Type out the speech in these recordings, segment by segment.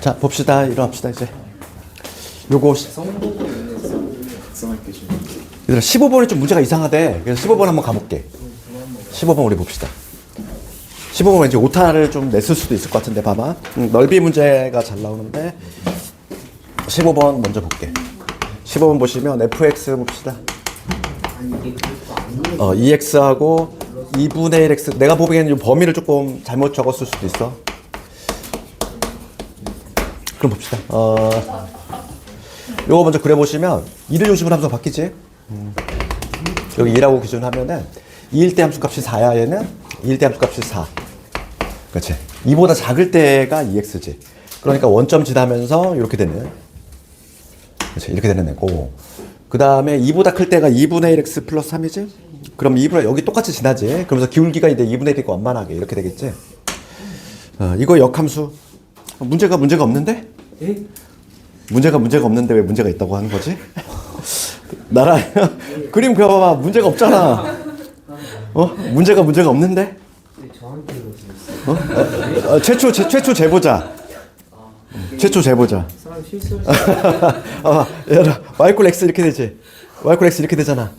자, 봅시다. 일어납시다, 이제. 요거, 얘들아, 15번이 좀 문제가 이상하대. 그래서 15번 한번 가볼게. 15번 우리 봅시다. 15번 왠지 오타를 좀 냈을 수도 있을 것 같은데, 봐봐. 넓이 문제가 잘 나오는데, 15번 먼저 볼게. 15번 보시면 fx 봅시다. 2x하고 2분의 1x. 내가 보기에는 이 범위를 조금 잘못 적었을 수도 있어. 그럼 봅시다. 요거 먼저 그려보시면 2를 중심으로 함수가 바뀌지? 여기 2라고 기준하면은 2일 때 함수 값이 4야, 얘는 2일 때 함수 값이 4. 그렇지? 2보다 작을 때가 2x지. 그러니까 원점 지나면서 이렇게 되는. 그렇지? 이렇게 되는 애고. 그 다음에 2보다 클 때가 2분의 1x 플러스 3이지? 그럼 2분의 여기 똑같이 지나지? 그러면서 기울기가 이제 2분의 1이고 완만하게 이렇게 되겠지? 이거 역함수. 문제가 없는데? 에? 문제가 없는데 왜 문제가 있다고 하는 거지? 나라 그림 그려봐봐. 문제가 없잖아. 문제가 없는데? 저한테 그러셨어요. 최초 제보자. 최초 제보자. 사람 실수할 얘들아, y x 이렇게 되지? y x 이렇게 되잖아.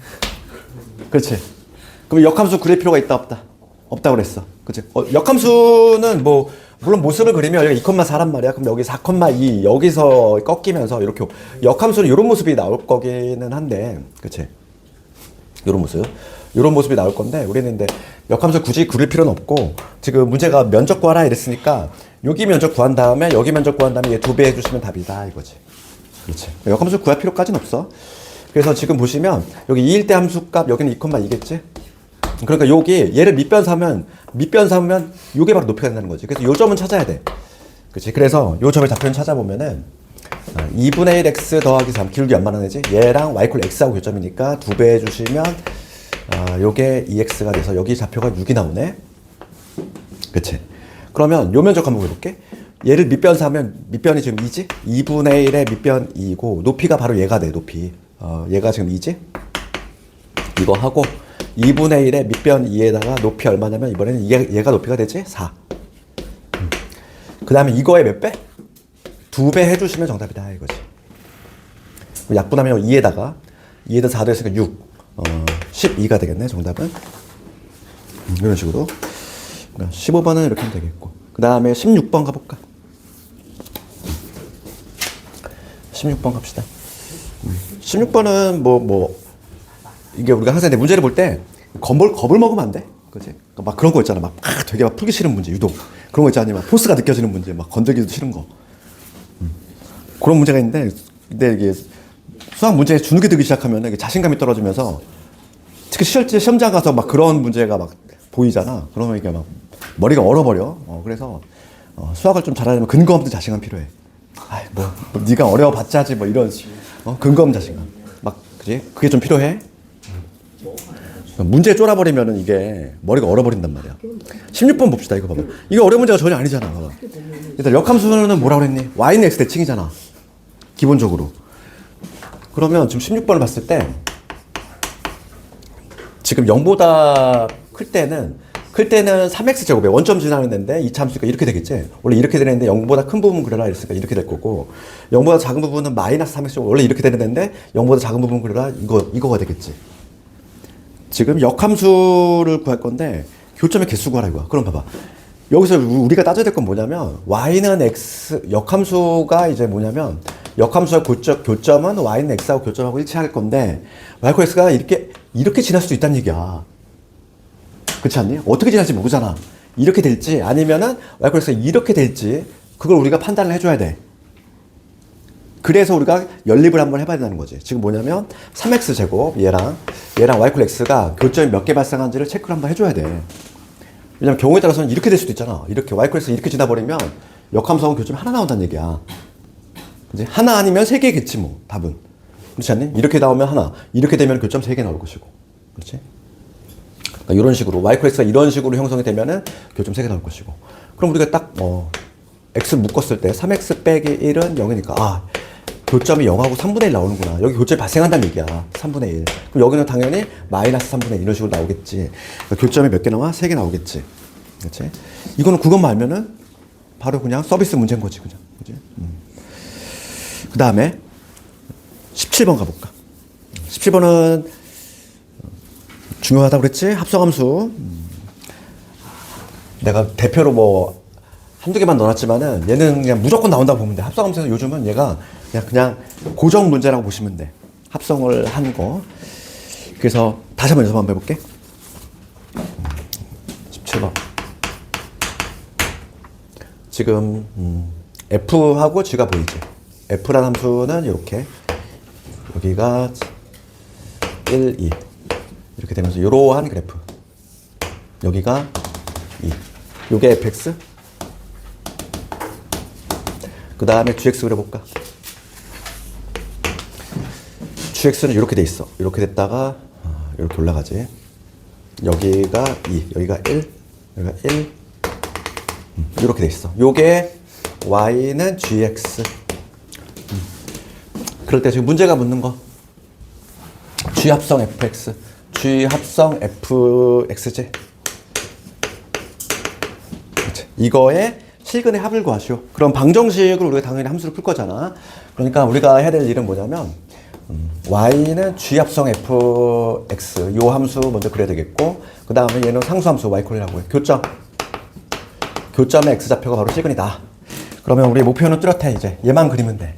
그렇지? 그럼 역함수 그릴 필요가 있다 없다? 없다고 그랬어. 그렇지? 역함수는 뭐 물론 모습을 그리면 여기 2,4란 말이야. 그럼 여기 4,2 여기서 꺾이면서 이렇게 역함수는 이런 모습이 나올 거기는 한데, 그렇지? 이런 모습이 나올 건데 우리는 근데 역함수 굳이 그릴 필요는 없고 지금 문제가 면적 구하라 이랬으니까 여기 면적 구한 다음에 여기 면적 구한 다음에 얘 2배 해주시면 답이다 이거지. 그렇지? 역함수 구할 필요까지는 없어. 그래서 지금 보시면 여기 2일 때 함수 값 여기는 2,2겠지? 그러니까 여기 얘를 밑변 삼으면 요게 바로 높이가 된다는 거지. 그래서 요 점은 찾아야 돼. 그렇지? 그래서 요 점의 좌표는 찾아보면은 2분의 1x 더하기 3 기울기 얼마나 되지? 얘랑 y 콜 x하고 교점이니까 2배 해주시면 요게 2x가 돼서 여기 좌표가 6이 나오네. 그치? 그러면 요 면적 한번 해볼게. 얘를 밑변 삼으면 밑변이 지금 2지? 2분의 1의 밑변 2고 높이가 바로 얘가 돼. 높이 얘가 지금 2지? 이거 하고 2분의 1의 밑변 2에다가 높이 얼마냐면 이번에는 얘가 높이가 되지? 4. 그 다음에 이거에 몇 배? 2배 해주시면 정답이다 이거지. 약분하면 2에다가 4 됐으니까 6 12가 되겠네 정답은. 이런 식으로 15번은 이렇게 하면 되겠고 그 다음에 16번 가볼까? 16번 갑시다. 16번은 뭐 이게 우리가 항상 문제를 볼 때 겁을 먹으면 안 돼. 그치? 막 그런 거 있잖아. 막 되게 막 풀기 싫은 문제, 유독. 그런 거 있잖아. 막 포스가 느껴지는 문제, 막 건들기도 싫은 거. 그런 문제가 있는데, 근데 이게 수학 문제에 주눅이 들기 시작하면 이게 자신감이 떨어지면서 특히 시험장 가서 막 그런 문제가 막 보이잖아. 그러면 이게 막 머리가 얼어버려. 그래서 수학을 좀 잘하려면 근거 없는 자신감 필요해. 아이, 뭐 네가 어려워봤자지 뭐 이런 근거 없는 자신감. 막 그지? 그게 좀 필요해. 문제 쫄아버리면은 이게 머리가 얼어버린단 말이야. 16번 봅시다. 이거 봐봐. 이거 어려운 문제가 전혀 아니잖아. 봐봐. 일단 역함수는 뭐라고 그랬니? y는 x 대칭이잖아. 기본적으로. 그러면 지금 16번을 봤을 때 지금 0보다 클 때는 3x 제곱에 원점 지나는 데인데 이 참수가 이렇게 되겠지. 원래 이렇게 되는데 0보다 큰 부분 그려라 이랬으니까 이렇게 될 거고 0보다 작은 부분은 마이너스 3x 제곱 원래 이렇게 되는 데인데 0보다 작은 부분 그려라 이거가 되겠지. 지금 역함수를 구할 건데 교점의 개수 구하라 이거야. 그럼 봐봐. 여기서 우리가 따져야 될 건 뭐냐면 y는 x 역함수가 이제 뭐냐면 역함수와 교점은 y는 x하고 교점하고 일치할 건데 y 코 x가 이렇게 지날 수도 있다는 얘기야. 그렇지 않니? 어떻게 지날지 모르잖아. 이렇게 될지 아니면은 y 코 x가 이렇게 될지 그걸 우리가 판단을 해줘야 돼. 그래서 우리가 연립을 한번 해봐야 된다는 거지. 지금 뭐냐면 3x 제곱 얘랑 y 콜 x가 교점이 몇 개 발생한지를 체크를 한번 해줘야 돼. 왜냐면 경우에 따라서는 이렇게 될 수도 있잖아. 이렇게 y 콜 x가 이렇게 지나버리면 역함수하고 교점이 하나 나온다는 얘기야. 그치? 하나 아니면 3개겠지 뭐 답은. 그렇지 않니? 이렇게 나오면 하나, 이렇게 되면 교점 3개 나올 것이고. 그렇지? 그러니까 이런 식으로 y 콜 x가 이런 식으로 형성이 되면은 교점 3개 나올 것이고. 그럼 우리가 딱 x 묶었을 때 3x 빼기 1은 0이니까 교점이 0하고 3분의 1 나오는구나. 여기 교점이 발생한다는 얘기야. 3분의 1. 그럼 여기는 당연히 마이너스 3분의 1 이런 식으로 나오겠지. 그러니까 교점이 몇 개 나와? 3개 나오겠지. 그렇지? 이거는 그것만 알면은 바로 그냥 서비스 문제인 거지, 그냥. 그지? 그 다음에 17번 가볼까? 17번은 중요하다고 그랬지? 합성함수. 내가 대표로 뭐 한두 개만 넣어놨지만은 얘는 그냥 무조건 나온다고 보면 돼. 합성함수에서 요즘은 얘가 그냥 고정 문제라고 보시면 돼. 합성을 한 거. 그래서 다시 한번 연습 한번 해볼게. 17번. 지금 F하고 G가 보이지? F라는 함수는 이렇게 여기가 1, 2 이렇게 되면서 이러한 그래프 여기가 2 요게 fx 그 다음에 gx 그려볼까? gx는 이렇게 돼 있어. 이렇게 됐다가 이렇게 올라가지. 여기가 2 여기가 1 여기가 1 이렇게 돼 있어. 요게 y는 gx. 그럴 때 지금 문제가 묻는 거 g 합성 fx g 합성 fxj 그치? 이거의 실근의 합을 구하시오. 그럼 방정식을 우리가 당연히 함수를 풀 거잖아. 그러니까 우리가 해야 될 일은 뭐냐면 y는 g 합성 fx 요 함수 먼저 그려야 되겠고 그 다음에 얘는 상수함수 y콜이라고 해. 교점의 x좌표가 바로 실근이다. 그러면 우리 목표는 뚜렷해. 이제 얘만 그리면 돼.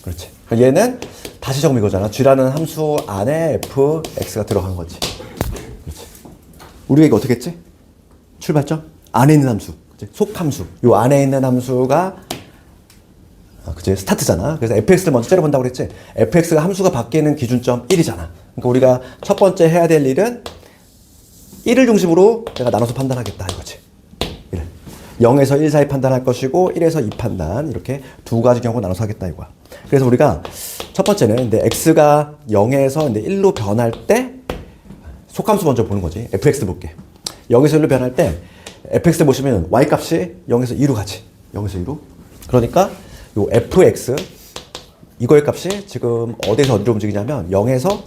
그렇지. 얘는 다시 적으면 이거잖아. g라는 함수 안에 fx가 들어간 거지. 그렇지. 우리가 이거 어떻게 했지? 출발점? 안에 있는 함수. 그치? 속함수. 요 안에 있는 함수가 그치? 스타트잖아. 그래서 fx를 먼저 째려본다고 그랬지. fx가 함수가 바뀌는 기준점 1이잖아. 그러니까 우리가 첫 번째 해야 될 일은 1을 중심으로 내가 나눠서 판단하겠다 이거지. 0에서 1 사이 판단할 것이고 1에서 2 판단 이렇게 두 가지 경우 나눠서 하겠다 이거야. 그래서 우리가 첫 번째는 근데 x가 0에서 근데 1로 변할 때 속함수 먼저 보는 거지. fx 볼게. 0에서 1로 변할 때 fx 보시면 y 값이 0에서 2로 가지. 0에서 2로. 그러니까 요 fx 이거의 값이 지금 어디서 어디로 움직이냐면 0에서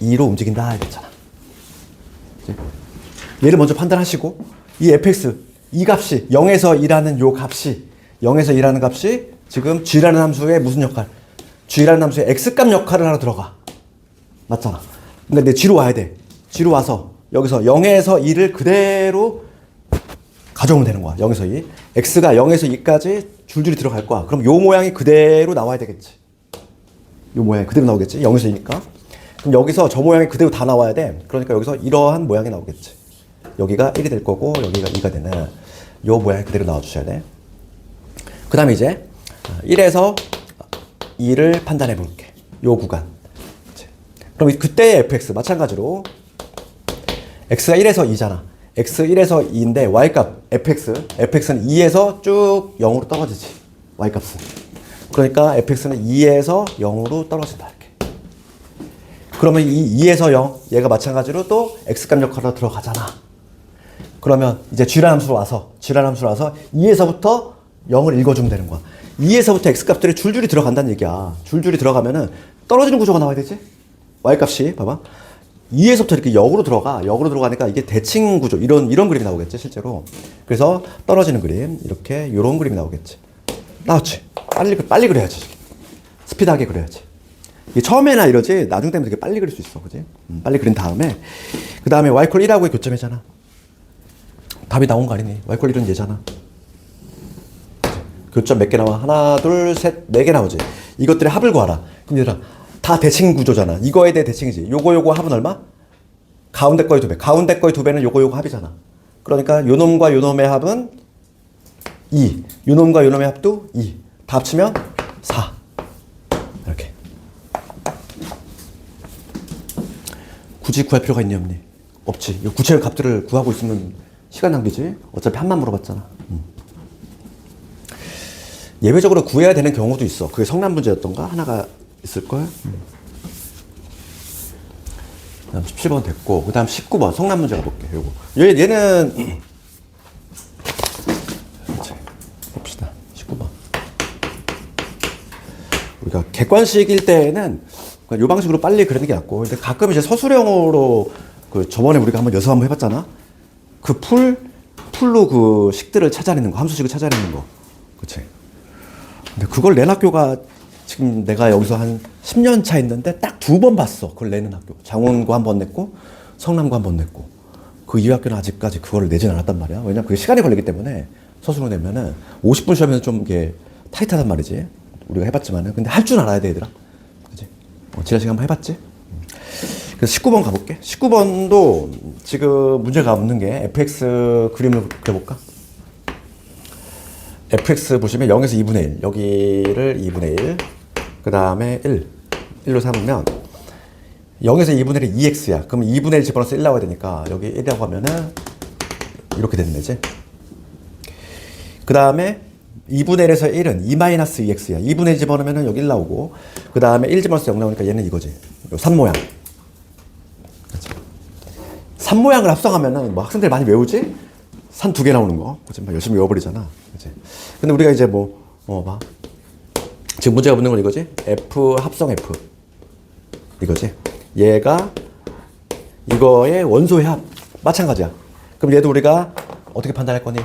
2로 움직인다 이랬잖아. 얘를 먼저 판단하시고 이 fx 이 값이 0에서 2라는 요 값이 0에서 2라는 값이 지금 g라는 함수의 무슨 역할? g라는 함수의 x값 역할을 하러 들어가. 맞잖아. 근데 내 g로 와야 돼. g로 와서 여기서 0에서 2를 그대로 가져오면 되는 거야. 0에서 2. x가 0에서 2까지 줄줄이 들어갈 거야. 그럼 요 모양이 그대로 나와야 되겠지. 요 모양이 그대로 나오겠지. 0에서 2니까. 그럼 여기서 저 모양이 그대로 다 나와야 돼. 그러니까 여기서 이러한 모양이 나오겠지. 여기가 1이 될 거고 여기가 2가 되는 요 모양이 그대로 나와주셔야 돼. 그 다음에 이제 1에서 2를 판단해 볼게. 요 구간. 그럼 그때의 fx 마찬가지로 x가 1에서 2잖아. x 1에서 2인데 y값 fx는 2에서 쭉 0으로 떨어지지. y값은. 그러니까 fx는 2에서 0으로 떨어진다. 이렇게. 그러면 이 2에서 0 얘가 마찬가지로 또 x값 역할로 들어가잖아. 그러면 이제 g라는 함수로 와서 2에서부터 0을 읽어주면 되는 거야. 2에서부터 x값들이 줄줄이 들어간다는 얘기야. 줄줄이 들어가면은 떨어지는 구조가 나와야 되지? y값이 봐봐. 2에서부터 이렇게 역으로 들어가니까 이게 대칭 구조 이런 그림이 나오겠지 실제로. 그래서 떨어지는 그림 이렇게 요런 그림이 나오겠지. 나왔지? 빨리 그려야지. 스피드하게 그려야지. 이게 처음에나 이러지 나중 되면 되게 빨리 그릴 수 있어. 그지? 빨리 그린 다음에 그 다음에 y콜 1하고의 교점이잖아. 답이 나온 거 아니니? y콜 1은 얘잖아. 교점 몇 개 나와? 하나, 둘, 셋, 네 개 나오지. 이것들의 합을 구하라. 그럼 얘들아 다 대칭 구조잖아. 이거에 대해 대칭이지. 요거 합은 얼마? 가운데 거의 2배. 가운데 거의 2배는 요거 합이잖아. 그러니까 요놈과 요놈의 합은 2. 요놈과 요놈의 합도 2. 다 합치면 4. 이렇게. 굳이 구할 필요가 있니 없니? 없지. 이 구체적 값들을 구하고 있으면 시간 낭비지. 어차피 한만 물어봤잖아. 예외적으로 구해야 되는 경우도 있어. 그게 성난 문제였던가? 하나가 있을걸? 그 다음 17번 됐고, 그 다음 19번 성난 문제 가볼게. 요거. 얘는 봅시다. 19번. 우리가 객관식일 때에는 요 방식으로 빨리 그리는 게 낫고, 근데 가끔 이제 서술형으로 그 저번에 우리가 한번 연습 한번 해봤잖아. 그 풀로 그 식들을 찾아내는 거, 함수식을 찾아내는 거. 그치? 근데 그걸 낸 학교가 지금 내가 여기서 한 10년 차 있는데 딱 2번 봤어. 그걸 내는 학교. 장원고 한 번 냈고, 성남고 한 번 냈고. 그 이후 학교는 아직까지 그걸 내진 않았단 말이야. 왜냐면 그게 시간이 걸리기 때문에 서술로 내면은 50분 시험에서 좀 이게 타이트하단 말이지. 우리가 해봤지만은. 근데 할 줄 알아야 돼, 얘들아. 그치? 지난 시간 한번 해봤지? 그래서 19번 가볼게. 19번도 지금 문제가 없는 게 fx 그림을 그려볼까? fx 보시면 0에서 2분의 1. 여기를 2분의 1. 그 다음에 1로 삼으면 0에서 2분의 1이 2x야. 그럼 2분의 1 집어넣어서 1 나와야 되니까 여기 1이라고 하면은 이렇게 되는 거지. 그 다음에 2분의 1에서 1은 2-2x야. 2분의 1 집어넣으면 여기 1 나오고 그 다음에 1 집어넣어서 0 나오니까 얘는 이거지. 산 모양. 그렇지. 산 모양을 합성하면은 뭐 학생들 많이 외우지? 산 2개 나오는 거. 그치? 막 열심히 외워버리잖아. 그치? 근데 우리가 이제 봐. 지금 문제가 묻는 건 이거지? F 합성 F. 이거지? 얘가 이거의 원소의 합. 마찬가지야. 그럼 얘도 우리가 어떻게 판단할 거니?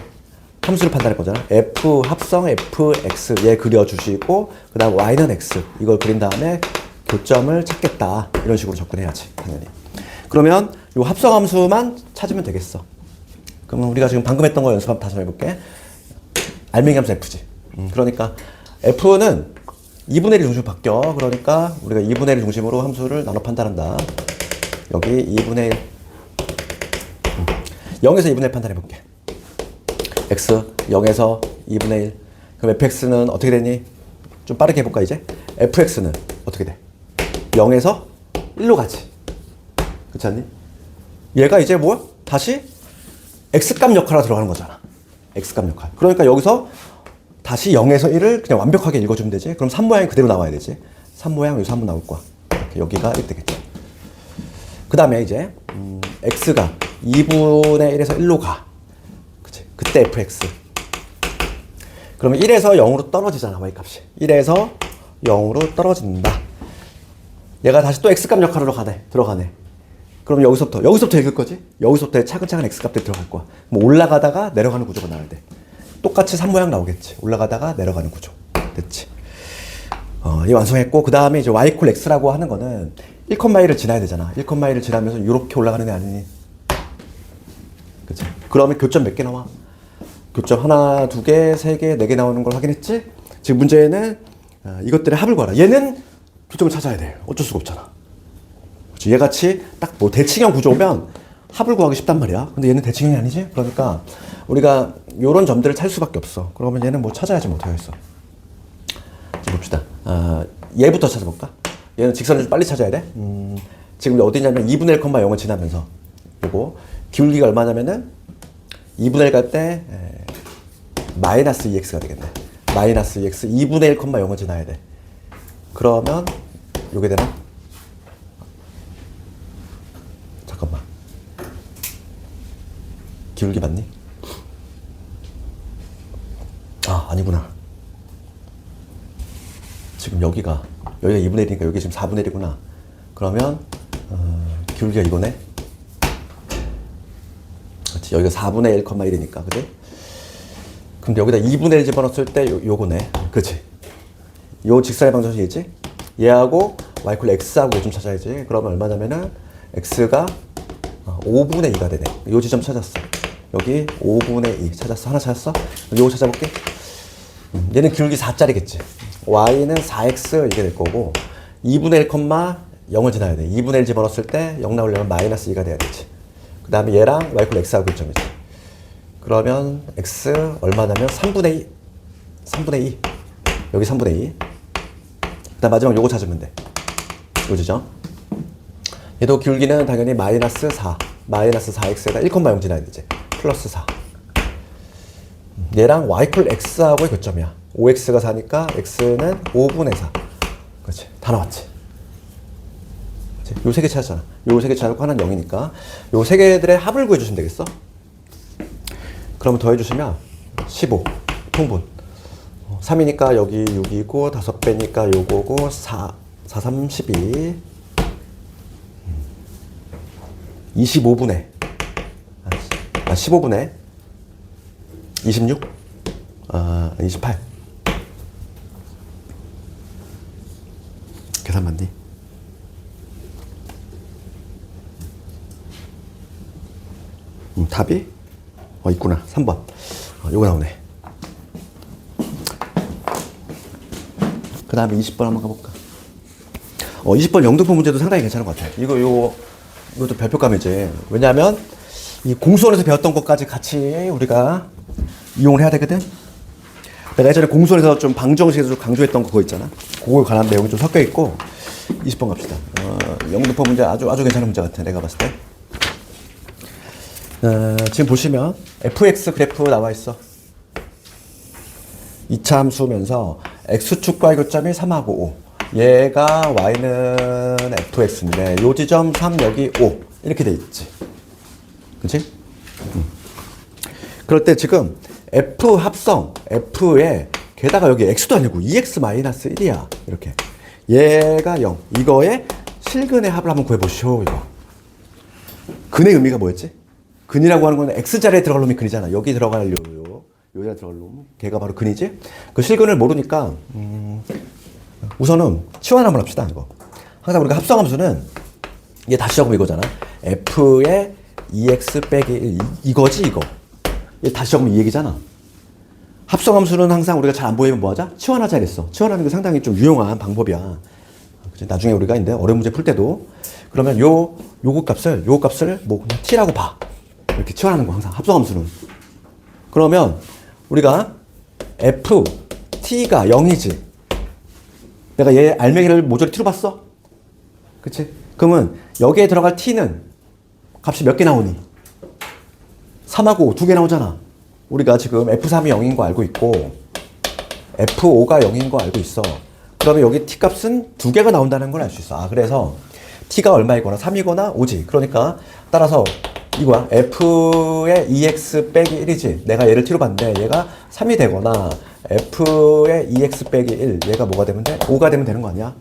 함수를 판단할 거잖아. F 합성 Fx 얘 그려주시고 그 다음 Y는 X 이걸 그린 다음에 교점을 찾겠다. 이런 식으로 접근해야지. 당연히. 그러면 이 합성 함수만 찾으면 되겠어. 그러면 우리가 지금 방금 했던 거 연습 한번 다시 해볼게. 알맹이 함수 F지. 그러니까 F는 2분의 1 중심으로 바뀌어. 그러니까 우리가 2분의 1 중심으로 함수를 나눠 판단한다. 여기 2분의 1 0에서 2분의 1 판단해볼게. x 0에서 2분의 1 그럼 fx는 어떻게 되니? 좀 빠르게 해볼까 이제? fx는 어떻게 돼? 0에서 1로 가지. 그렇지 않니? 얘가 이제 뭐야? 다시 x값 역할로 들어가는 거잖아. x값 역할. 그러니까 여기서 다시 0에서 1을 그냥 완벽하게 읽어주면 되지. 그럼 3모양이 그대로 나와야 되지. 3모양 여기서 한번 나올 거야. 이렇게 여기가 이렇게 되겠지. 그 다음에 이제 x가 2분의 1에서 1로 가. 그치? 그때 fx. 그러면 1에서 0으로 떨어지잖아. y값이. 1에서 0으로 떨어진다. 얘가 다시 또 x값 역할로 들어가네. 그럼 여기서부터 읽을 거지? 여기서부터 차근차근 x값들이 들어갈 거야. 뭐 올라가다가 내려가는 구조가 나와야 돼. 똑같이 3모양 나오겠지. 올라가다가 내려가는 구조. 됐지? 이 완성했고, 그 다음에 이제 y 콜 x라고 하는 거는 1,1을 지나야 되잖아. 1,1을 지나면서 이렇게 올라가는 애 아니니? 그치? 그러면 교점 몇 개 나와? 교점 하나, 2개, 3개, 4개 나오는 걸 확인했지? 지금 문제는 이것들의 합을 구하라. 얘는 교점을 찾아야 돼. 어쩔 수가 없잖아. 그치? 얘같이 딱 뭐 대칭형 구조면 합을 구하기 쉽단 말이야. 근데 얘는 대칭형이 아니지? 그러니까 우리가 요런 점들을 찾을 수밖에 없어. 그러면 얘는 뭐 찾아야지 못하겠어. 봅시다. 얘부터 찾아볼까? 얘는 직선을 좀 빨리 찾아야 돼. 지금 어디냐면 2분의 1,0을 지나면서 요거 기울기가 얼마냐면은 2분의 1 갈 때 마이너스 2x가 되겠네. 마이너스 2x 2분의 1,0을 지나야 돼. 그러면 요게 되나? 잠깐만. 기울기 맞니? 아니구나. 지금 여기가 2분의 1이니까 여기 지금 4분의 1이구나. 그러면 기울기가 이거네. 그렇지. 여기가 4분의 1,1이니까 그지? 근데 여기다 2분의 1 집어넣었을 때 요거네. 그치? 요 직선의 방정식이지? 얘하고 y 콜 x하고 좀 찾아야지. 그러면 얼마냐면은 x가 5분의 2가 되네. 요 지점 찾았어. 여기 5분의 2 찾았어. 하나 찾았어? 요거 찾아볼게. 얘는 기울기 4짜리겠지. y는 4x 이게 될 거고 2분의 1,0을 지나야 돼. 2분의 1 집어넣었을 때 0 나오려면 마이너스 2가 돼야 되지. 그 다음에 얘랑 y 콜 x하고 교점이지. 그러면 x 얼마냐면 3분의 2. 3분의 2. 여기 3분의 2. 그 다음 마지막 요거 찾으면 돼. 요 지점. 얘도 기울기는 당연히 마이너스 4. 마이너스 4x에다 1,0 지나야 되지. 플러스 4. 얘랑 y 콜 x하고의 교점이야. 5x가 4니까 x는 5분의 4. 그렇지. 다 나왔지. 요 세 개 찾았잖아. 요 세 개 찾고 하나는 0이니까 요 세 개들의 합을 구해주시면 되겠어. 그러면 더해주시면 15 통분. 3이니까 여기 6이고 5배니까 요거고 4 3, 12 25분의 15분의 26? 28. 계산 맞니? 답이? 있구나. 3번. 요거 나오네. 그 다음에 20번 한번 가볼까? 20번 영등포 문제도 상당히 괜찮은 것 같아. 이것도 별표감이지. 왜냐하면 이 공수원에서 배웠던 것까지 같이 우리가 이용을 해야 되거든. 내가 예전에 공수원에서 좀 방정식에서 좀 강조했던 그거 있잖아. 그거에 관한 내용이 좀 섞여 있고. 20번 갑시다. 영등포 문제 아주 괜찮은 문제 같아. 내가 봤을 때. 지금 보시면 fx 그래프 나와 있어. 이차함수면서 x축과의 교점이 3하고 5. 얘가 y는 fx인데 요 지점 3 여기 5 이렇게 돼 있지. 그치? 그럴 때 지금 f 합성 f에 게다가 여기 x도 아니고 2x-1이야. 이렇게. 얘가 0. 이거의 실근의 합을 한번 구해보시오. 이거. 근의 의미가 뭐였지? 근이라고 하는 건 x자리에 들어갈 놈이 근이잖아. 여기 들어갈 여기다 들어갈 놈. 걔가 바로 근이지? 그 실근을 모르니까 우선은 치환 한번 합시다. 이거. 항상 우리가 합성함수는 이게 다시 적으면 이거잖아. f의 2x 빼기 1 이거지 이거. 이게 다시 적으면 이 얘기잖아. 합성함수는 항상 우리가 잘 안 보이면 뭐하자? 치환하자 이랬어. 치환하는 게 상당히 좀 유용한 방법이야. 그치? 나중에 우리가 이제 어려운 문제 풀 때도 그러면 요거 값을 뭐 그냥 t라고 봐. 이렇게 치환하는 거 항상 합성함수는. 그러면 우리가 f t가 0이지. 내가 얘 알맹이를 모조리 t로 봤어? 그치? 그러면 여기에 들어갈 t는 값이 몇 개 나오니? 3하고 5, 2개 나오잖아. 우리가 지금 f3이 0인 거 알고 있고 f5가 0인 거 알고 있어. 그러면 여기 t 값은 2개가 나온다는 걸 알 수 있어. t그래서 t가 얼마이거나 3이거나 5지. 그러니까 따라서 이거야. f의 2x 빼기 1이지. 내가 얘를 t로 봤는데 얘가 3이 되거나 f의 2x 빼기 1 얘가 뭐가 되면 돼? 5가 되면 되는 거 아니야?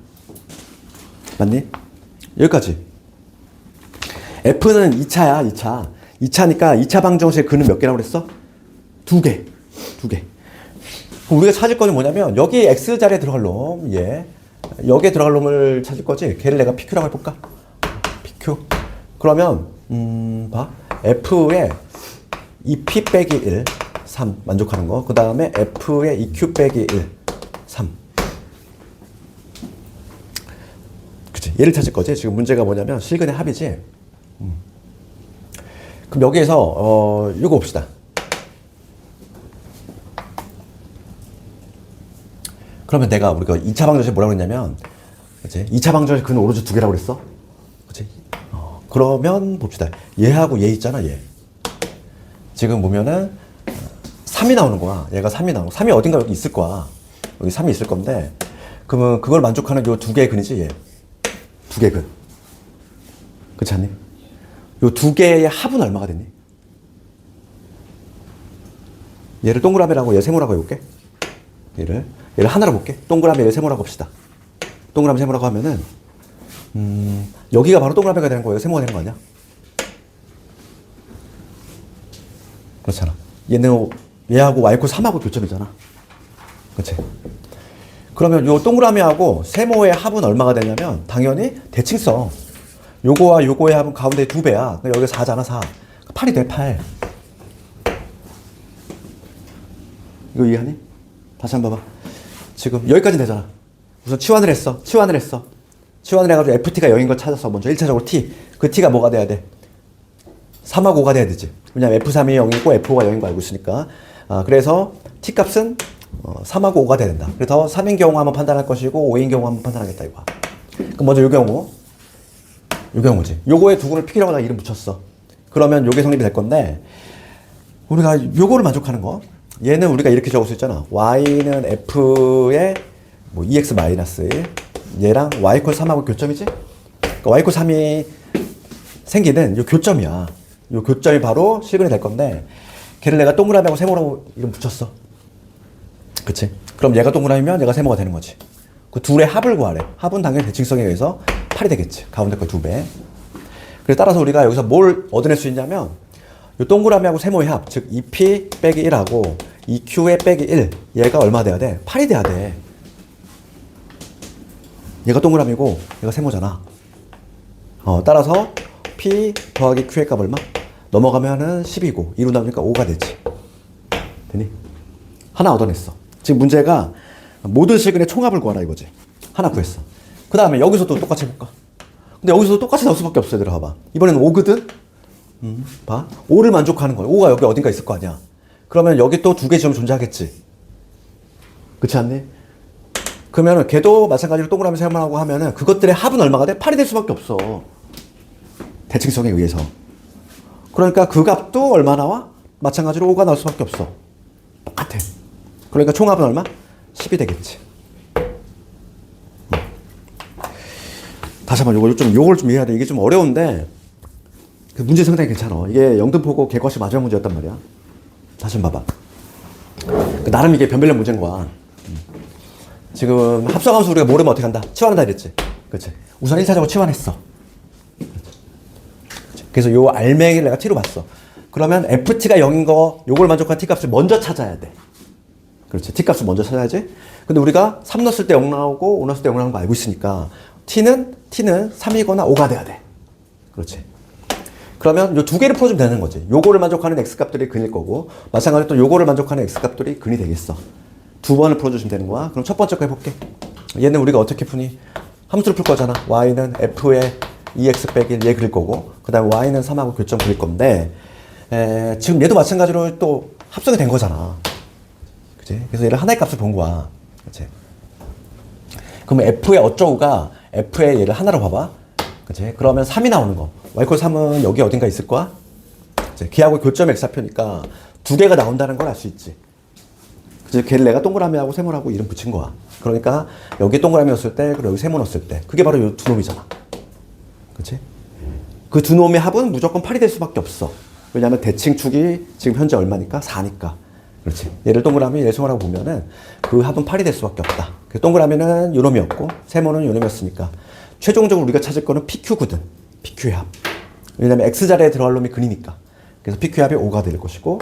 맞니? 여기까지. f는 2차야. 2차. 2차니까 2차 방정식의 근은 몇 개라고 그랬어? 2개. 그럼 우리가 찾을 거는 뭐냐면 여기 x자리에 들어갈 놈. 얘. 여기에 들어갈 놈을 찾을 거지. 걔를 내가 pq라고 해볼까? pq. 그러면 봐. f의 2p 빼기 1 3 만족하는 거. 그 다음에 f의 2q 빼기 1 3. 그치. 얘를 찾을 거지. 지금 문제가 뭐냐면 실근의 합이지. 그럼 여기에서 이거 봅시다. 그러면 우리가 2차 방정식 뭐라고 했냐면, 그치? 2차 방정식 근은 오로지 2개라고 그랬어? 그치? 그러면 봅시다. 얘하고 얘 있잖아, 얘. 지금 보면은 3이 나오는 거야. 얘가 3이 나오는 거야. 3이 어딘가 여기 있을 거야. 여기 3이 있을 건데, 그러면 그걸 만족하는 요 2개의 근이지, 얘. 2개 근. 그렇지 않니? 요 2개의 합은 얼마가 되니? 얘를 동그라미라고 얘 세모라고 해볼게. 얘를 하나로 볼게. 동그라미 얘를 세모라고 봅시다. 동그라미 세모라고 하면은 여기가 바로 동그라미가 되는 거예요. 세모가 되는 거 아니야? 그렇잖아. 얘하고 y코 3하고 교점이잖아. 그렇지? 그러면 요 동그라미하고 세모의 합은 얼마가 되냐면 당연히 대칭 써. 요거와 요거의 합은 가운데 2배야. 여기가 4잖아, 4. 8이 돼, 8. 이거 이해하니? 다시 한번 봐봐. 지금 여기까지 되잖아. 우선 치환을 했어. 치환을 해가지고 ft가 0인 걸 찾았어. 먼저 1차적으로 t. 그 t가 뭐가 돼야 돼? 3하고 5가 돼야 되지. 왜냐면 f3이 0이고 f5가 0인 거 알고 있으니까. 그래서 t 값은 3하고 5가 돼야 된다. 그래서 3인 경우 한번 판단할 것이고 5인 경우 한번 판단하겠다 이거야. 그럼 먼저 요 경우지. 요거에 두 근을 p라고 나 이름 붙였어. 그러면 요게 성립이 될 건데 우리가 요거를 만족하는 거. 얘는 우리가 이렇게 적을 수 있잖아. y는 f의 뭐 2x-1 얘랑 y = 3하고 교점이지? 그러니까 y = 3이 생기는 요 교점이야. 요 교점이 바로 실근이 될 건데 걔를 내가 동그라미하고 세모라고 이름 붙였어. 그치? 그럼 얘가 동그라미면 얘가 세모가 되는 거지. 그 둘의 합을 구하래. 합은 당연히 대칭성에 의해서 8이 되겠지. 가운데 거 2배. 그래서 따라서 우리가 여기서 뭘 얻어낼 수 있냐면 요 동그라미하고 세모의 합, 즉 2p 빼기 1하고 2q에 빼기 1, 얘가 얼마 돼야 돼? 8이 돼야 돼. 얘가 동그라미고 얘가 세모잖아. 따라서 p 더하기 q의 값 얼마? 넘어가면은 10이고 2로 나오니까 5가 되지. 되니? 하나 얻어냈어. 지금 문제가 모든 실근의 총합을 구하라 이거지. 하나 구했어. 그 다음에 여기서도 똑같이 해볼까? 근데 여기서도 똑같이 나올 수밖에 없어. 얘들아 봐봐. 이번에는 5거든? 봐. 5를 만족하는 거야. 5가 여기 어딘가 있을 거 아니야. 그러면 여기 또 두 개 지점 존재하겠지. 그렇지 않니? 그러면은 걔도 마찬가지로 동그라미 세모하고 하면은 그것들의 합은 얼마가 돼? 8이 될 수밖에 없어. 대칭성에 의해서. 그러니까 그 값도 얼마 나와? 마찬가지로 5가 나올 수밖에 없어. 똑같아. 그러니까 총합은 얼마? 10이 되겠지. 다시 한번 요걸 좀 이해해야 돼. 이게 좀 어려운데 그 문제 상당히 괜찮아. 이게 영등포고 개과시 마지막 문제였단 말이야. 다시 한번 봐봐. 나름 이게 변별력 문제인 거야. 지금 합성함수 우리가 모르면 어떻게 한다? 치환한다 이랬지. 그렇지. 우선 1차적으로 치환했어. 그렇지. 그래서 요 알맹이를 내가 t로 봤어. 그러면 ft가 0인 거 요걸 만족한 t값을 먼저 찾아야 돼. 그렇지. t값을 먼저 찾아야지. 근데 우리가 3 넣었을 때 0 나오고 5 넣었을 때 0 나오는 거 알고 있으니까 t는 3이거나 5가 돼야 돼. 그렇지. 그러면 요 두 개를 풀어주면 되는 거지. 요거를 만족하는 x값들이 근일 거고 마찬가지로 또 요거를 만족하는 x값들이 근이 되겠어. 두 번을 풀어주시면 되는 거야. 그럼 첫 번째 거 해볼게. 얘는 우리가 어떻게 푸니? 함수를 풀 거잖아. y는 f의 2x 빼기 1, 얘 그릴 거고 그 다음에 y는 3하고 교점 그릴 건데 지금 얘도 마찬가지로 또 합성이 된 거잖아. 그치? 그래서 얘를 하나의 값을 본 거야. 그치? 그러면 f의 어쩌고가 f의 얘를 하나로 봐봐. 그치? 그러면 3이 나오는 거. y=3은 여기 어딘가 있을 거야? 그치? 걔하고 교점 x좌표니까 두 개가 나온다는 걸 알 수 있지. 그치? 걔를 내가 동그라미하고 세모라고 이름 붙인 거야. 그러니까 여기 동그라미였을 때 그리고 여기 세모 넣었을 때 그게 바로 이 두 놈이잖아. 그치? 그 두 놈의 합은 무조건 8이 될 수밖에 없어. 왜냐하면 대칭축이 지금 현재 얼마니까? 4니까. 그렇지. 얘를 동그라미, 얘를 세모라고 보면은 그 합은 8이 될 수밖에 없다. 동그라미는 요 놈이었고 세모는 요 놈이었으니까 최종적으로 우리가 찾을 거는 PQ거든. PQ의 합. 왜냐면 X자리에 들어갈 놈이 근이니까. 그래서 PQ의 합이 5가 될 것이고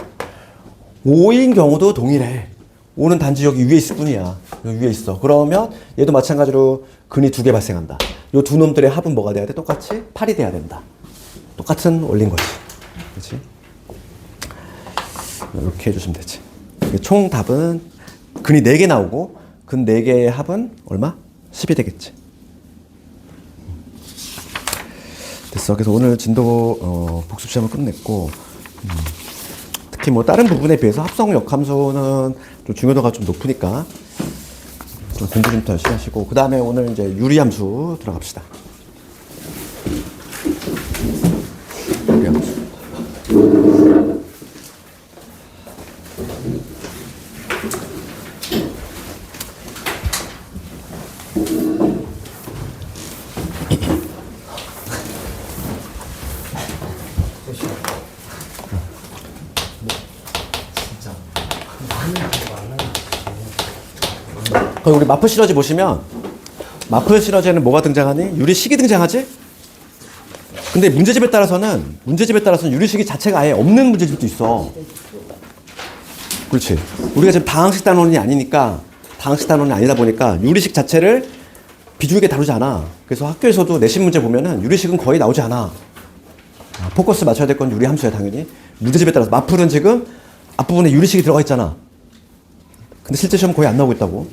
5인 경우도 동일해. 5는 단지 여기 위에 있을 뿐이야. 여기 위에 있어. 그러면 얘도 마찬가지로 근이 두 개 발생한다. 요 두 놈들의 합은 뭐가 돼야 돼? 똑같이 8이 돼야 된다. 똑같은 원리인 거지. 그렇지? 이렇게 해주시면 되지. 총 답은 근이 4개 나오고 근 4개의 합은 얼마? 10이 되겠지. 됐어. 그래서 오늘 진도 복습 시험을 끝냈고 특히 뭐 다른 부분에 비해서 합성 역함수는 좀 중요도가 좀 높으니까 좀 공부 좀 더 열심히 하시고 그 다음에 오늘 이제 유리함수 들어갑시다. 유리함수. 거기 우리 마플 시너지 보시면 마플 시너지에는 뭐가 등장하니? 유리식이 등장하지? 근데 문제집에 따라서는 유리식이 자체가 아예 없는 문제집도 있어. 그렇지. 우리가 지금 다항식 단원이 아니니까 다항식 단원이 아니다 보니까 유리식 자체를 비중있게 다루지 않아. 그래서 학교에서도 내신 문제 보면은 유리식은 거의 나오지 않아. 포커스 맞춰야 될 건 유리 함수야 당연히. 문제집에 따라서 마플은 지금 앞부분에 유리식이 들어가 있잖아. 근데 실제 시험 거의 안 나오고 있다고.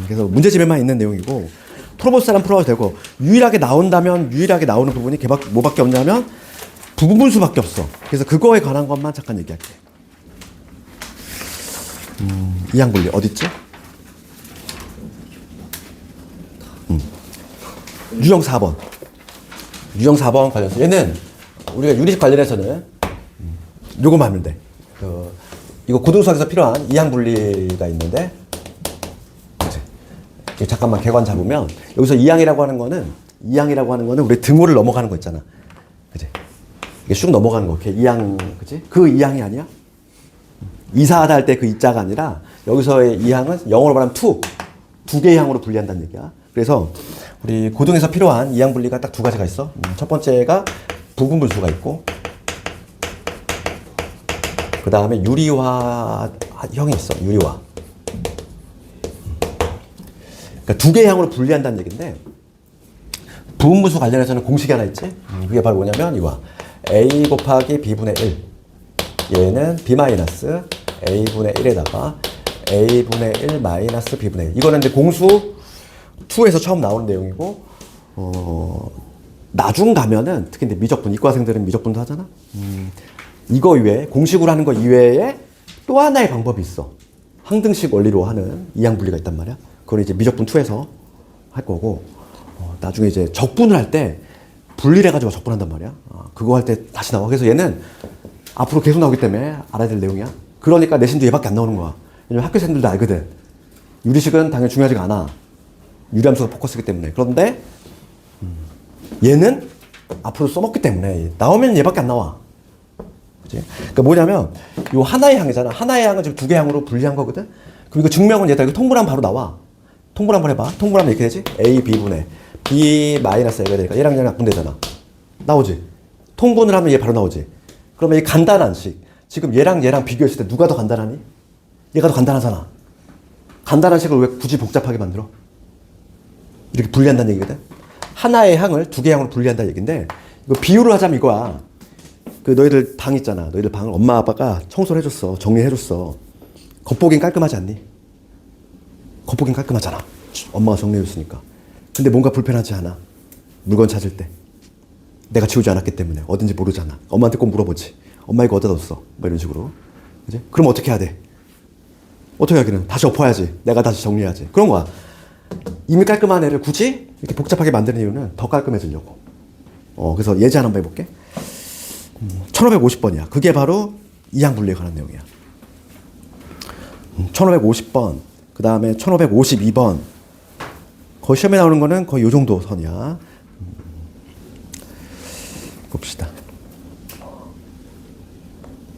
그래서 문제집에만 있는 내용이고 풀어볼 사람 풀어도 되고 유일하게 나온다면 유일하게 나오는 부분이 뭐밖에 없냐면 부분분수밖에 없어. 그래서 그거에 관한 것만 잠깐 얘기할게. 이항분리 어딨지? 유형 4번. 유형 4번 관련해서 얘는 우리가 유리식 관련해서는 요거만 하면 돼. 이거 고등수학에서 필요한 이항분리가 있는데 그치? 잠깐만 개관 잡으면 여기서 이항이라고 하는 거는 우리 등호를 넘어가는 거 있잖아. 그치? 이게 쑥 넘어가는 거. 이렇게 이항, 그치? 그 이항이 아니야? 이사하다 할 때 그 이자가 아니라 여기서의 이항은 영어로 말하면 두 개의 항으로 분리한다는 얘기야. 그래서 우리 고등에서 필요한 이항 분리가 딱 두 가지가 있어. 첫 번째가 부분분수가 있고 그 다음에 유리화형이 있어. 유리화. 그러니까 두 개의 항으로 분리한다는 얘기인데 부분분수 관련해서는 공식이 하나 있지. 그게 바로 뭐냐면 이거 a 곱하기 b분의 1 얘는 b 마이너스 a분의 1에다가 a분의 1 마이너스 b분의 1 이거는 이제 공수 2에서 처음 나오는 내용이고 나중 가면은 특히 이제 미적분 이과생들은 미적분도 하잖아. 이거 이외에 공식으로 하는 거 이외에 또 하나의 방법이 있어. 항등식 원리로 하는 이항 분리가 있단 말이야. 그걸 이제 미적분 2에서 할 거고 나중에 이제 적분을 할 때 분리를 해가지고 적분한단 말이야. 그거 할 때 다시 나와. 그래서 얘는 앞으로 계속 나오기 때문에 알아야 될 내용이야. 그러니까 내신도 얘밖에 안 나오는 거야. 왜냐면 학교생들도 알거든. 유리식은 당연히 중요하지가 않아. 유리함수가 포커스이기 때문에. 그런데 얘는 앞으로 써먹기 때문에 나오면 얘밖에 안 나와. 그치? 그러니까 뭐냐면 요 하나의 항이잖아. 하나의 항은 지금 두 개의 항으로 분리한 거거든. 그럼 이거 증명은 얘다. 이거 통분하면 바로 나와. 통분 한번 해봐. 통분하면 이렇게 되지? A, B분의 B 마이너스 A가 되니까 얘랑 얘랑 약분되잖아. 나오지? 통분을 하면 얘 바로 나오지? 그러면 이 간단한 식. 지금 얘랑 얘랑 비교했을 때 누가 더 간단하니? 얘가 더 간단하잖아. 간단한 식을 왜 굳이 복잡하게 만들어? 이렇게 분리한다는 얘기거든? 하나의 항을 두 개의 항으로 분리한다는 얘기인데 이거 비유를 하자면 이거야. 그 너희들 방 있잖아. 너희들 방을 엄마 아빠가 청소를 해줬어. 정리해줬어. 겉보긴 깔끔하지 않니? 겉보긴 깔끔하잖아. 엄마가 정리해줬으니까. 근데 뭔가 불편하지 않아. 물건 찾을 때. 내가 지우지 않았기 때문에 어딘지 모르잖아. 엄마한테 꼭 물어보지. 엄마 이거 어디다 뒀어? 뭐 이런 식으로. 그지? 그럼 어떻게 해야 돼? 어떻게 하기는? 다시 엎어야지. 내가 다시 정리해야지. 그런 거야. 이미 깔끔한 애를 굳이 이렇게 복잡하게 만드는 이유는 더 깔끔해지려고. 그래서 예제 하나 한번 해볼게. 1550번이야. 그게 바로 이항 분리에 관한 내용이야. 1550번. 그 다음에 1552번. 거의 시험에 나오는 거는 거의 요 정도 선이야. 봅시다.